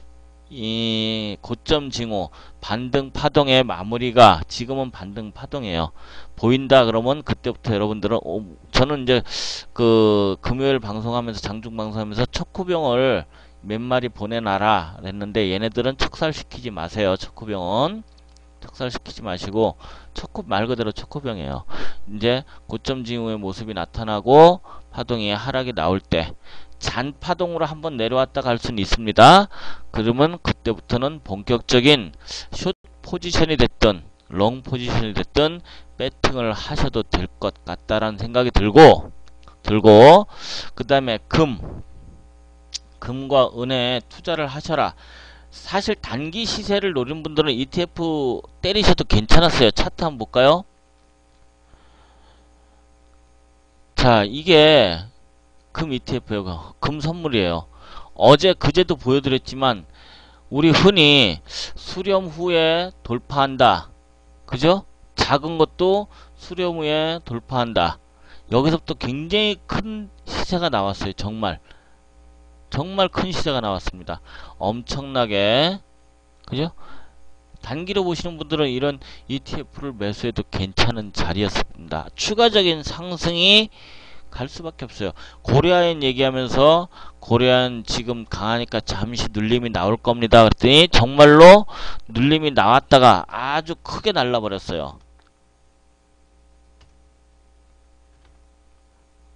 이 고점 징후 반등 파동의 마무리가, 지금은 반등 파동이에요, 보인다 그러면 그때부터 여러분들은 저는 이제 그 금요일 방송하면서 장중 방송하면서 척후병을 몇 마리 보내놔라 했는데 얘네들은 척살시키지 마세요. 척후병은 척살시키지 마시고 초코 말 그대로 초코병이에요. 이제 고점 징후의 모습이 나타나고 파동이 하락이 나올 때 잔파동으로 한번 내려왔다 갈 수는 있습니다. 그러면 그때부터는 본격적인 숏 포지션이 됐든 롱 포지션이 됐든 배팅을 하셔도 될 것 같다라는 생각이 들고 그 다음에 금과 은에 투자를 하셔라. 사실 단기 시세를 노린 분들은 ETF 때리셔도 괜찮았어요. 차트 한번 볼까요? 자, 이게 금 ETF예요. 금 선물이에요. 어제 그제도 보여드렸지만 우리 흔히 수렴 후에 돌파한다. 그죠? 작은 것도 수렴 후에 돌파한다. 여기서부터 굉장히 큰 시세가 나왔어요. 정말 큰 시세가 나왔습니다. 엄청나게. 그죠? 단기로 보시는 분들은 이런 ETF를 매수해도 괜찮은 자리였습니다. 추가적인 상승이 갈 수밖에 없어요. 고려아연 얘기하면서 고려아연 지금 강하니까 잠시 눌림이 나올 겁니다. 그랬더니 정말로 눌림이 나왔다가 아주 크게 날라버렸어요.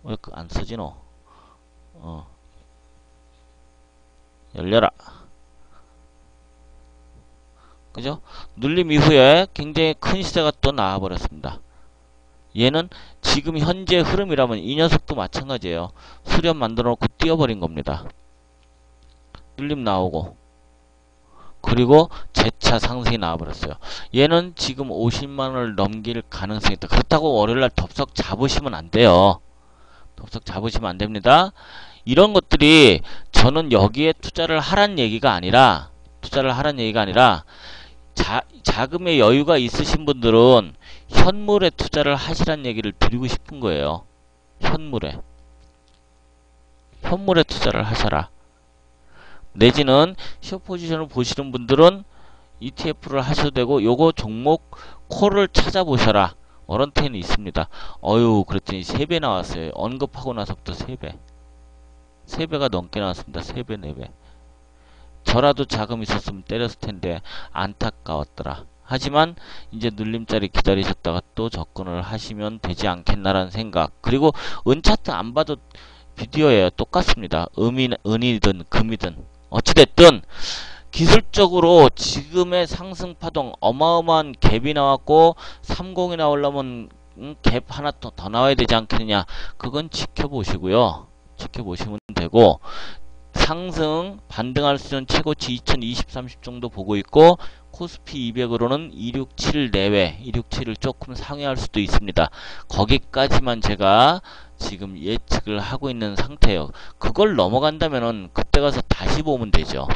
왜 안 쓰지 너? 열려라. 그죠? 눌림 이후에 굉장히 큰 시세가 또 나와버렸습니다. 얘는 지금 현재 흐름이라면 이 녀석도 마찬가지예요. 수렴 만들어 놓고 뛰어버린 겁니다. 눌림 나오고 그리고 재차 상승이 나와버렸어요. 얘는 지금 50만원을 넘길 가능성이 있다. 그렇다고 월요일날 덥석 잡으시면 안 돼요. 덥석 잡으시면 안 됩니다. 이런 것들이 저는 여기에 투자를 하란 얘기가 아니라 자금의 여유가 있으신 분들은 현물에 투자를 하시란 얘기를 드리고 싶은 거예요. 현물에 투자를 하셔라. 내지는 숏 포지션을 보시는 분들은 ETF를 하셔도 되고 요거 종목 콜을 찾아보셔라. 워런티는 있습니다. 그랬더니 3배 나왔어요. 언급하고 나서부터 3배. 3배가 넘게 나왔습니다. 3배, 4배. 저라도 자금 있었으면 때렸을 텐데 안타까웠더라. 하지만 이제 눌림자리 기다리셨다가 또 접근을 하시면 되지 않겠나라는 생각. 그리고 은차트 안 봐도 비디오예요. 똑같습니다. 은이든 금이든 어찌됐든 기술적으로 지금의 상승파동 어마어마한 갭이 나왔고 30이 나오려면 갭 하나 더 나와야 되지 않겠느냐. 그건 지켜보시고요. 지켜보시면 되고 상승 반등할 수 있는 최고치 2020, 30 정도 보고 있고 코스피 200으로는 267 내외 267을 조금 상회할 수도 있습니다. 거기까지만 제가 지금 예측을 하고 있는 상태예요. 그걸 넘어간다면은 그때 가서 다시 보면 되죠.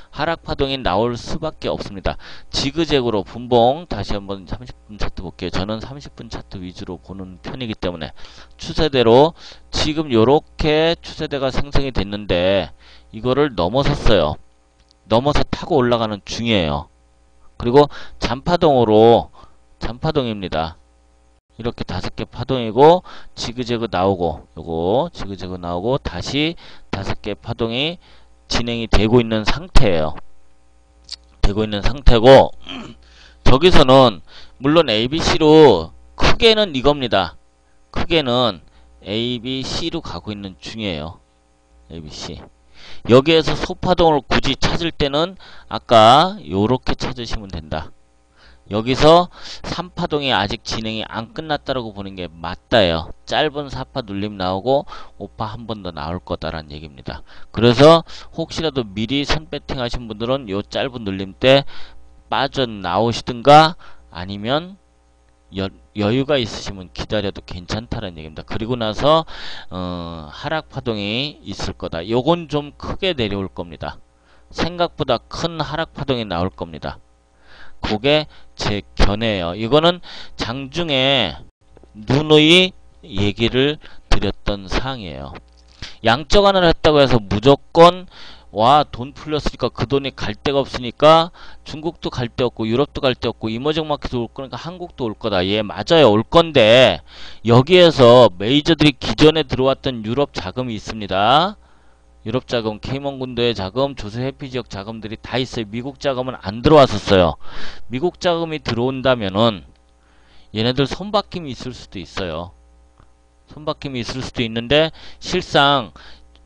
하락 파동이 나올 수밖에 없습니다. 지그재그로 분봉 다시 한번 30분 차트 볼게요. 저는 30분 차트 위주로 보는 편이기 때문에 추세대로 지금 요렇게 추세대가 생성이 됐는데 이거를 넘어섰어요. 넘어서 타고 올라가는 중이에요. 그리고 잔파동입니다. 이렇게 5개 파동이고 지그재그 나오고 요거 지그재그 나오고 다시 5개 파동이 진행이 되고 있는 상태예요. 저기서는 물론 ABC로 크게는 이겁니다. 크게는 ABC로 가고 있는 중이에요. ABC. 여기에서 소파동을 굳이 찾을 때는 아까 요렇게 찾으시면 된다. 여기서 3파동이 아직 진행이 안 끝났다라고 보는 게 맞다예요. 짧은 4파 눌림 나오고 5파 한 번 더 나올 거다라는 얘기입니다. 그래서 혹시라도 미리 선배팅 하신 분들은 요 짧은 눌림 때 빠져나오시든가 아니면 여유가 있으시면 기다려도 괜찮다는 얘기입니다. 그리고 나서 하락 파동이 있을 거다. 요건 좀 크게 내려올 겁니다. 생각보다 큰 하락 파동이 나올 겁니다. 그게 제 견해예요. 이거는 장중에 누누이 얘기를 드렸던 사항이에요. 양적 완화를 했다고 해서 무조건 돈 풀렸으니까 그 돈이 갈 데가 없으니까 중국도 갈 데 없고 유럽도 갈 데 없고 이머징 마켓도 올 거니까 한국도 올 거다. 예, 맞아요. 올 건데 여기에서 메이저들이 기존에 들어왔던 유럽 자금이 있습니다. 유럽 자금, 케이먼 군도의 자금, 조세 회피 지역 자금들이 다 있어요. 미국 자금은 안 들어왔었어요. 미국 자금이 들어온다면은 얘네들 손바뀜이 있을 수도 있어요. 손바뀜이 있을 수도 있는데 실상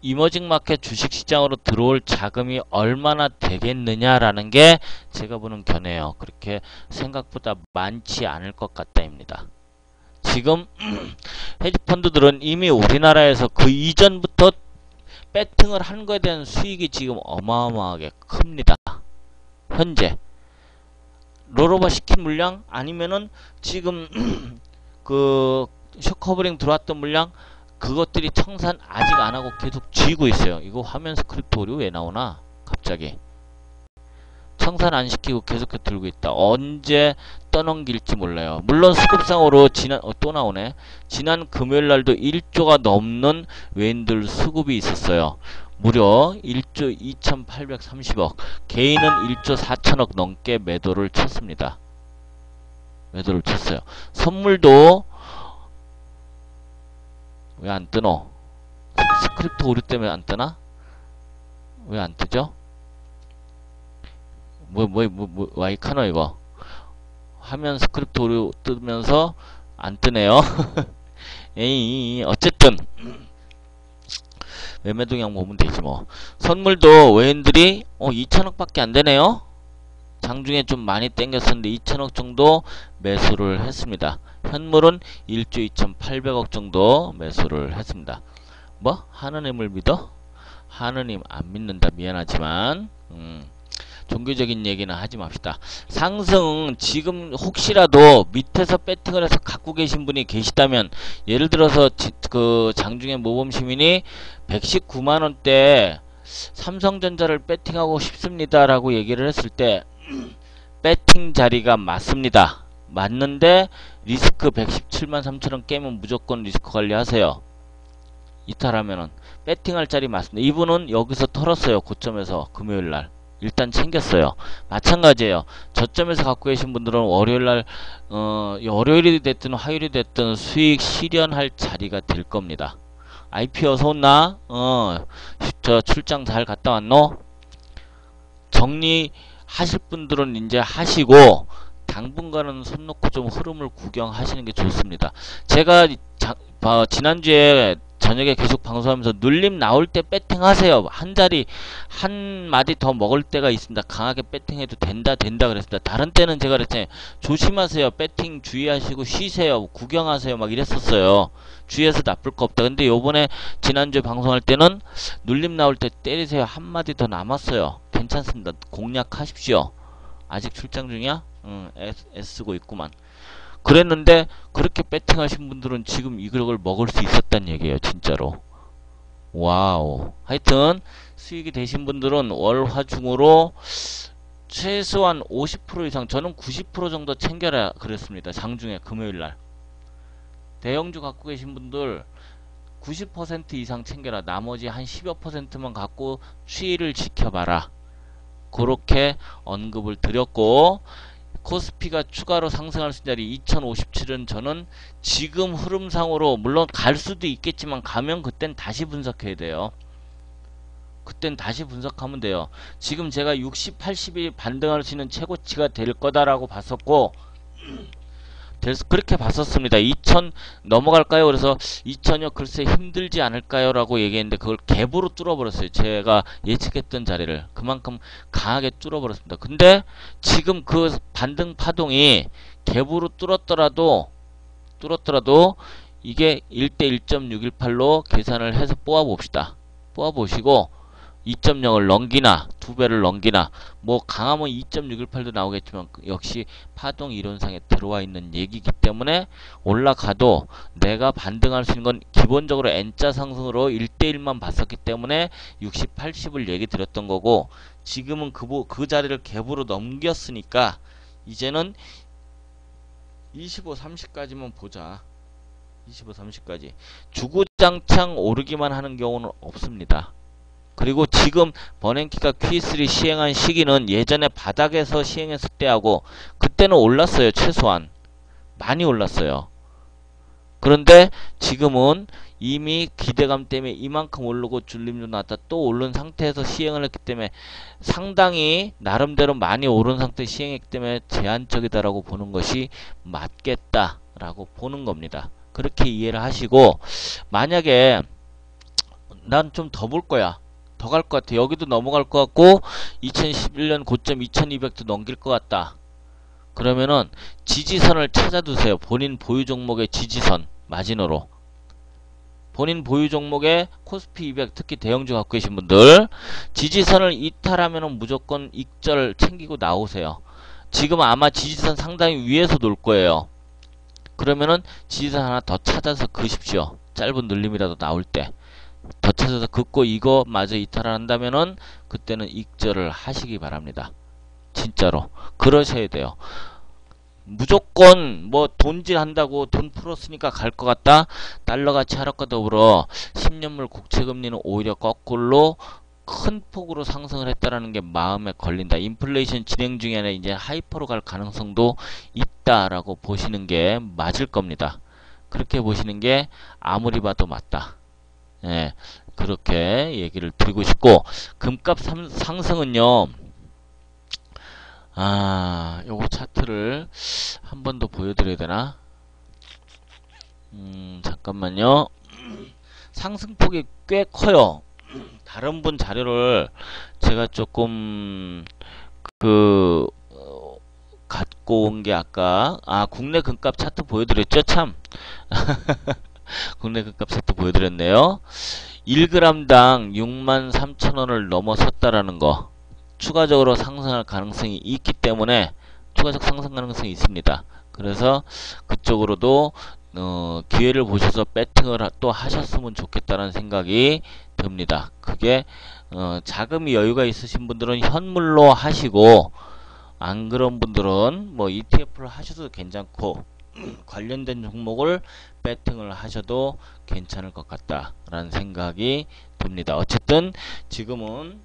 이머징 마켓 주식시장으로 들어올 자금이 얼마나 되겠느냐라는 게 제가 보는 견해예요. 그렇게 생각보다 많지 않을 것 같다입니다. 지금 헤지펀드들은 이미 우리나라에서 그 이전부터 배팅을 한 거에 대한 수익이 지금 어마어마하게 큽니다. 현재 롤오버 시킨 물량 아니면은 지금 그 숏커버링 들어왔던 물량 그것들이 청산 아직 안하고 계속 쥐고 있어요. 이거 화면 스크립트 오류 왜 나오나 갑자기. 청산 안 시키고 계속 들고 있다. 언제 떠넘길지 몰라요. 물론 수급상으로 또 나오네. 지난 금요일날도 1조가 넘는 외인들 수급이 있었어요. 무려 1조 2830억, 개인은 1조 4천억 넘게 매도를 쳤습니다. 매도를 쳤어요. 선물도 왜 안 뜨노? 스크립트 오류 때문에 안 뜨나? 왜 안 뜨죠? 와이카노 이거. 화면 스크립트 오류 뜨면서 안 뜨네요. 에이, 어쨌든 매매 동향 보면 되지 뭐. 선물도 외인들이 2천억 밖에 안 되네요. 장중에 좀 많이 땡겼었는데 2천억 정도 매수를 했습니다. 현물은 1조 2,800억 정도 매수를 했습니다. 뭐? 하느님을 믿어? 하느님 안 믿는다. 미안하지만 종교적인 얘기는 하지 맙시다. 상승 지금 혹시라도 밑에서 배팅을 해서 갖고 계신 분이 계시다면, 예를 들어서 그 장중에 모범 시민이 119만원대 삼성전자를 배팅하고 싶습니다 라고 얘기를 했을 때 배팅 자리가 맞습니다. 맞는데 리스크 117만 3천원 깨면 무조건 리스크 관리하세요. 이탈하면은 배팅할 자리 맞습니다. 이분은 여기서 털었어요. 고점에서 금요일날 일단 챙겼어요. 마찬가지예요. 저점에서 갖고 계신 분들은 월요일날 월요일이 됐든 화요일이 됐든 수익 실현할 자리가 될 겁니다. IP 어서 온나? 저 출장 잘 갔다 왔노? 정리하실 분들은 이제 하시고 당분간은 손 놓고 좀 흐름을 구경하시는 게 좋습니다. 제가 지난주에 저녁에 계속 방송하면서 눌림 나올 때 배팅하세요. 한 자리 한 마디 더 먹을 때가 있습니다. 강하게 배팅해도 된다 그랬습니다. 다른 때는 제가 그랬잖아요. 조심하세요. 배팅 주의하시고 쉬세요. 구경하세요. 막 이랬었어요. 주의해서 나쁠 거 없다. 근데 요번에 지난주에 방송할 때는 눌림 나올 때 때리세요. 한 마디 더 남았어요. 괜찮습니다. 공략하십시오. 아직 출장 중이야? 애쓰고 있구만. 그랬는데 그렇게 배팅하신 분들은 지금 이걸 먹을 수 있었단 얘기예요. 진짜로. 와우. 하여튼 수익이 되신 분들은 월화중으로 최소한 50% 이상, 저는 90% 정도 챙겨라 그랬습니다. 장중에 금요일날. 대형주 갖고 계신 분들 90% 이상 챙겨라. 나머지 한 10여 %만 갖고 추이를 지켜봐라. 그렇게 언급을 드렸고, 코스피가 추가로 상승할 수 있는 자리 2057은 저는 지금 흐름상으로 물론 갈 수도 있겠지만 가면 그땐 다시 분석해야 돼요. 그땐 다시 분석하면 돼요. 지금 제가 60, 80이 반등할 수 있는 최고치가 될 거다라고 봤었고 그렇게 봤었습니다. 2000 넘어갈까요? 그래서 2000여 글쎄 힘들지 않을까요? 라고 얘기했는데 그걸 갭으로 뚫어버렸어요. 제가 예측했던 자리를 그만큼 강하게 뚫어버렸습니다. 근데 지금 그 반등 파동이 갭으로 뚫었더라도 이게 1대 1.618로 계산을 해서 뽑아봅시다. 뽑아보시고 2.0을 넘기나 2배를 넘기나 뭐 강하면 2.618도 나오겠지만 역시 파동 이론상에 들어와 있는 얘기이기 때문에 올라가도 내가 반등할 수 있는 건 기본적으로 N자 상승으로 1대1만 봤었기 때문에 60, 80을 얘기 드렸던 거고, 지금은 그 자리를 갭으로 넘겼으니까 이제는 25, 30까지만 보자. 25, 30까지 주구장창 오르기만 하는 경우는 없습니다. 그리고 지금 버냉키가 Q3 시행한 시기는 예전에 바닥에서 시행했을 때하고 그때는 올랐어요. 최소한 많이 올랐어요. 그런데 지금은 이미 기대감 때문에 이만큼 오르고 줄림도 나왔다 또 오른 상태에서 시행을 했기 때문에 상당히 나름대로 많이 오른 상태 시행했기 때문에 제한적이다라고 보는 것이 맞겠다라고 보는 겁니다. 그렇게 이해를 하시고, 만약에 난 좀 더 볼 거야, 더 갈 것 같아, 여기도 넘어갈 것 같고 2011년 고점 2200도 넘길 것 같다, 그러면은 지지선을 찾아두세요. 본인 보유 종목의 지지선 마지노로. 본인 보유 종목의 코스피 200 특히 대형주 갖고 계신 분들 지지선을 이탈하면은 무조건 익절 챙기고 나오세요. 지금 아마 지지선 상당히 위에서 놀 거예요. 그러면은 지지선 하나 더 찾아서 그십시오. 짧은 늘림이라도 나올 때 더 찾아서 긋고 이거 마저 이탈을 한다면은 그때는 익절을 하시기 바랍니다. 진짜로 그러셔야 돼요. 무조건 뭐 돈질 한다고 돈 풀었으니까 갈 것 같다, 달러가치 하락과 더불어 10년물 국채금리는 오히려 거꾸로 큰 폭으로 상승을 했다라는 게 마음에 걸린다, 인플레이션 진행 중에 아니라 이제 하이퍼로 갈 가능성도 있다라고 보시는 게 맞을 겁니다. 그렇게 보시는 게 아무리 봐도 맞다. 예, 그렇게 얘기를 드리고 싶고, 금값 상승은요, 요거 차트를 한 번 더 보여드려야 되나? 잠깐만요. 상승폭이 꽤 커요. 다른 분 자료를 제가 조금 갖고 온 게 아까 국내 금값 차트 보여드렸죠? 참. 국내 금값 차트 보여드렸네요. 1g당 63,000원을 넘어섰다라는 거, 추가적으로 상승할 가능성이 있기 때문에 추가적 상승 가능성이 있습니다. 그래서 그쪽으로도 기회를 보셔서 배팅을 또 하셨으면 좋겠다는 생각이 듭니다. 그게 자금이 여유가 있으신 분들은 현물로 하시고, 안 그런 분들은 뭐 ETF를 하셔도 괜찮고 관련된 종목을 배팅을 하셔도 괜찮을 것 같다라는 생각이 듭니다. 어쨌든 지금은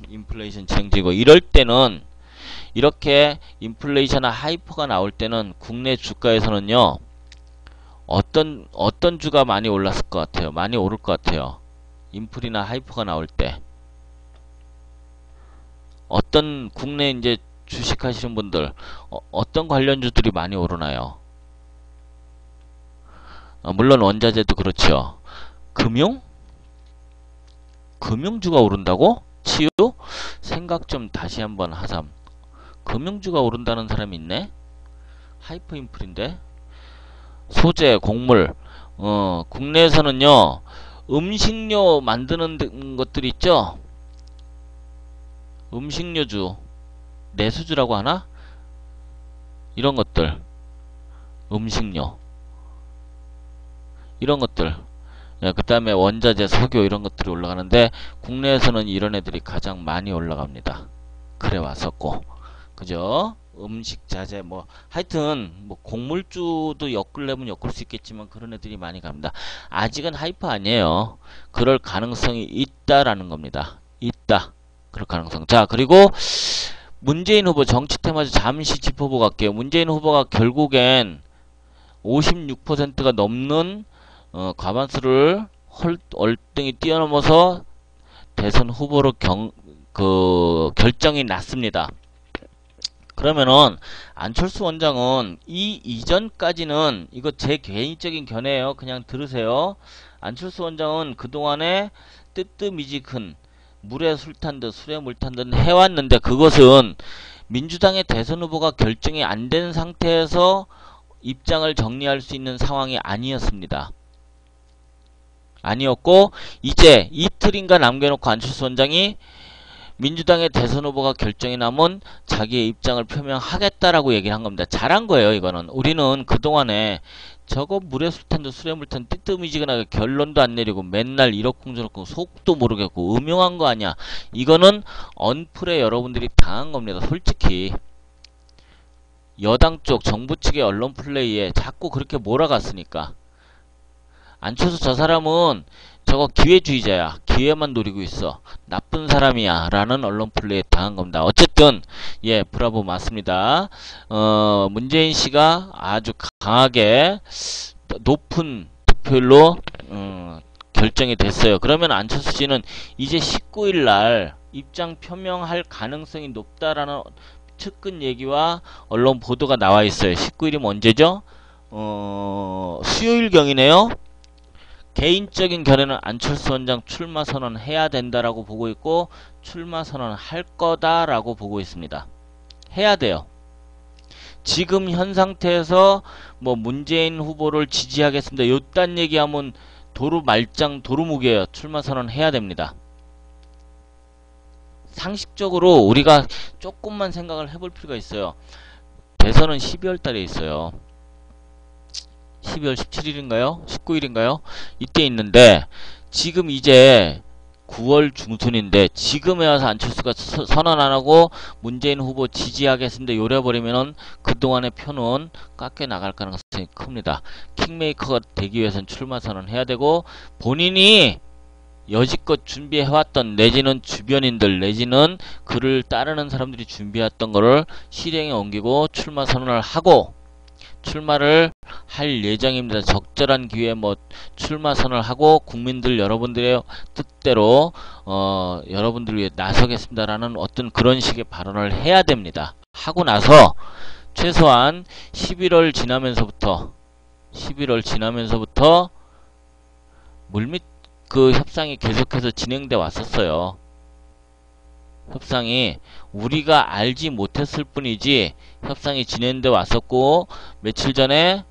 인플레이션 진행중이고, 이럴 때는 이렇게 인플레이션이나 하이퍼가 나올 때는 국내 주가에서는요, 어떤 주가 많이 올랐을 것 같아요? 많이 오를 것 같아요? 인플이나 하이퍼가 나올 때 어떤 국내 이제 주식 하시는 분들 어떤 관련주들이 많이 오르나요? 물론 원자재도 그렇죠. 금융주가 오른다고? 치유? 생각 좀 다시 한번 하삼. 금융주가 오른다는 사람이 있네? 하이퍼 인플인데? 소재, 곡물, 국내에서는요, 음식료 만드는 것들 있죠? 음식료주, 내수주라고 하나? 이런 것들, 음식료, 이런 것들, 그 다음에 원자재, 석유 이런 것들이 올라가는데, 국내에서는 이런 애들이 가장 많이 올라갑니다. 그래 왔었고, 그죠? 음식, 자재, 뭐 하여튼 뭐 곡물주도 엮으려면 엮을 수 있겠지만 그런 애들이 많이 갑니다. 아직은 하이퍼 아니에요. 그럴 가능성이 있다라는 겁니다. 있다. 그럴 가능성. 자, 그리고 문재인 후보 정치 테마주 잠시 짚어보고 갈게요. 문재인 후보가 결국엔 56%가 넘는 과반수를 얼등히 뛰어넘어서 대선 후보로 결정이 났습니다. 그러면은 안철수 원장은 이 이전까지는, 이거 제 개인적인 견해예요. 그냥 들으세요. 안철수 원장은 그동안에 뜨뜻미지근 물에 술 탄 듯 술에 물 탄 듯 해왔는데, 그것은 민주당의 대선 후보가 결정이 안 된 상태에서 입장을 정리할 수 있는 상황이 아니었습니다. 아니었고, 이제 이틀인가 남겨놓고 안철수 원장이 민주당의 대선 후보가 결정이 나면 자기의 입장을 표명하겠다라고 얘기를 한 겁니다. 잘한 거예요, 이거는. 우리는 그동안에 저거 물에 술 탄 듯 술에 물 탄 뜨뜻미지근하게 결론도 안 내리고 맨날 이러쿵저러쿵 속도 모르겠고 음흉한 거 아니야. 이거는 언플에 여러분들이 당한 겁니다. 솔직히 여당 쪽 정부 측의 언론 플레이에 자꾸 그렇게 몰아갔으니까. 안철수 저 사람은 저거 기회주의자야. 기회만 노리고 있어. 나쁜 사람이야. 라는 언론 플레이에 당한 겁니다. 어쨌든 브라보 맞습니다. 문재인 씨가 아주 강하게 높은 득표율로 결정이 됐어요. 그러면 안철수 씨는 이제 19일 날 입장 표명할 가능성이 높다라는 측근 얘기와 언론 보도가 나와 있어요. 19일이면 언제죠? 수요일경이네요. 개인적인 견해는 안철수 원장 출마 선언해야 된다라고 보고 있고 출마 선언할 거다라고 보고 있습니다. 해야 돼요. 지금 현 상태에서 뭐 문재인 후보를 지지하겠습니다. 요딴 얘기하면 도루말짱 도루묵이에요. 출마 선언해야 됩니다. 상식적으로 우리가 조금만 생각을 해볼 필요가 있어요. 대선은 12월 달에 있어요. 12월 17일인가요? 19일인가요? 이때 있는데 지금 이제 9월 중순인데 지금에 와서 안철수가 선언 안 하고 문재인 후보 지지하겠습니다. 요래버리면은 그동안의 표는 깎여 나갈 가능성이 큽니다. 킹메이커가 되기 위해서는 출마 선언해야 되고 본인이 여지껏 준비해왔던 내지는 주변인들 내지는 그를 따르는 사람들이 준비했던 거를 실행에 옮기고 출마 선언을 하고 출마를 할 예정입니다. 적절한 기회에 뭐 출마 선언을 하고 국민들 여러분들의 뜻대로 여러분들을 위해 나서겠습니다라는 어떤 그런 식의 발언을 해야 됩니다. 하고 나서 최소한 11월 지나면서부터 물밑 그 협상이 계속해서 진행돼 왔었어요. 협상이 우리가 알지 못했을 뿐이지 협상이 진행돼 왔었고 며칠 전에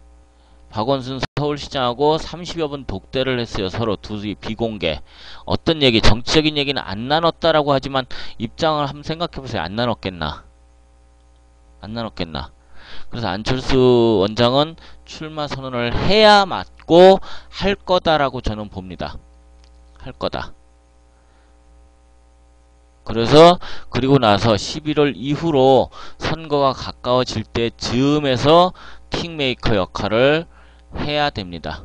박원순 서울시장하고 30여 분 독대를 했어요. 서로 둘이 비공개. 어떤 얘기, 정치적인 얘기는 안 나눴다라고 하지만 입장을 한번 생각해보세요. 안 나눴겠나? 안 나눴겠나? 그래서 안철수 원장은 출마 선언을 해야 맞고 할 거다라고 저는 봅니다. 할 거다. 그래서 그리고 나서 11월 이후로 선거가 가까워질 때 즈음에서 킹메이커 역할을 해야 됩니다.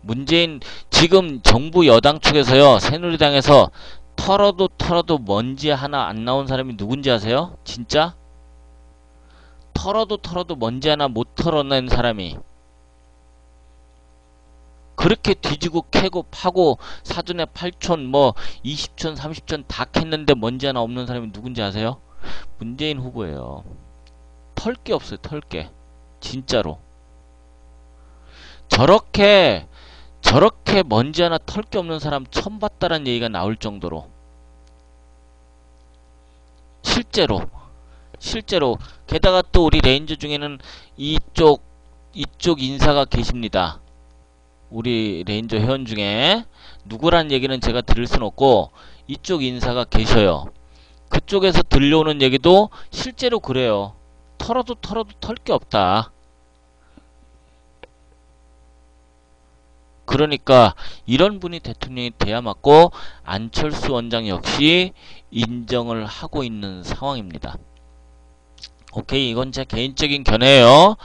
문재인 지금 정부 여당 측에서요. 새누리당에서 털어도 먼지 하나 안 나온 사람이 누군지 아세요? 진짜? 털어도 먼지 하나 못 털어낸 사람이 그렇게 뒤지고 캐고 파고 사전에 8촌 뭐 20촌 30촌 다 캤는데 먼지 하나 없는 사람이 누군지 아세요? 문재인 후보예요. 털 게 없어요. 털 게. 진짜로. 저렇게 먼지 하나 털 게 없는 사람 처음 봤다라는 얘기가 나올 정도로 실제로 게다가 또 우리 레인저 중에는 이쪽 인사가 계십니다. 우리 레인저 회원 중에 누구란 얘기는 제가 들을 순 없고 이쪽 인사가 계셔요. 그쪽에서 들려오는 얘기도 실제로 그래요. 털어도 털 게 없다. 그러니까 이런 분이 대통령이 돼야 맞고 안철수 원장 역시 인정을 하고 있는 상황입니다. 오케이, 이건 제 개인적인 견해예요.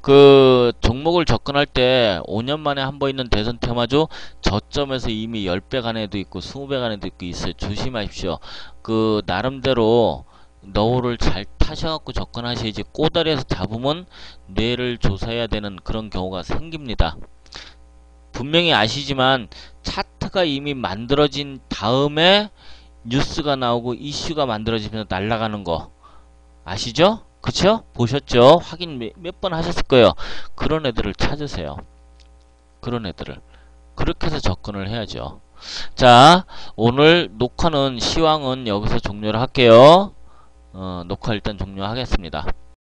그 종목을 접근할 때 5년 만에 한 번 있는 대선 테마주 저점에서 이미 10배 간에도 있고 20배 간에도 있고 있어요. 조심하십시오. 그 나름대로 너울을 잘 타셔갖고 접근하셔야지 꼬다리에서 잡으면 뇌를 조사해야 되는 그런 경우가 생깁니다. 분명히 아시지만 차트가 이미 만들어진 다음에 뉴스가 나오고 이슈가 만들어지면서 날아가는 거 아시죠? 그쵸? 보셨죠? 확인 몇 번 하셨을 거예요. 그런 애들을 찾으세요. 그런 애들을. 그렇게 해서 접근을 해야죠. 자, 오늘 녹화는 시황은 여기서 종료를 할게요. 녹화 일단 종료하겠습니다.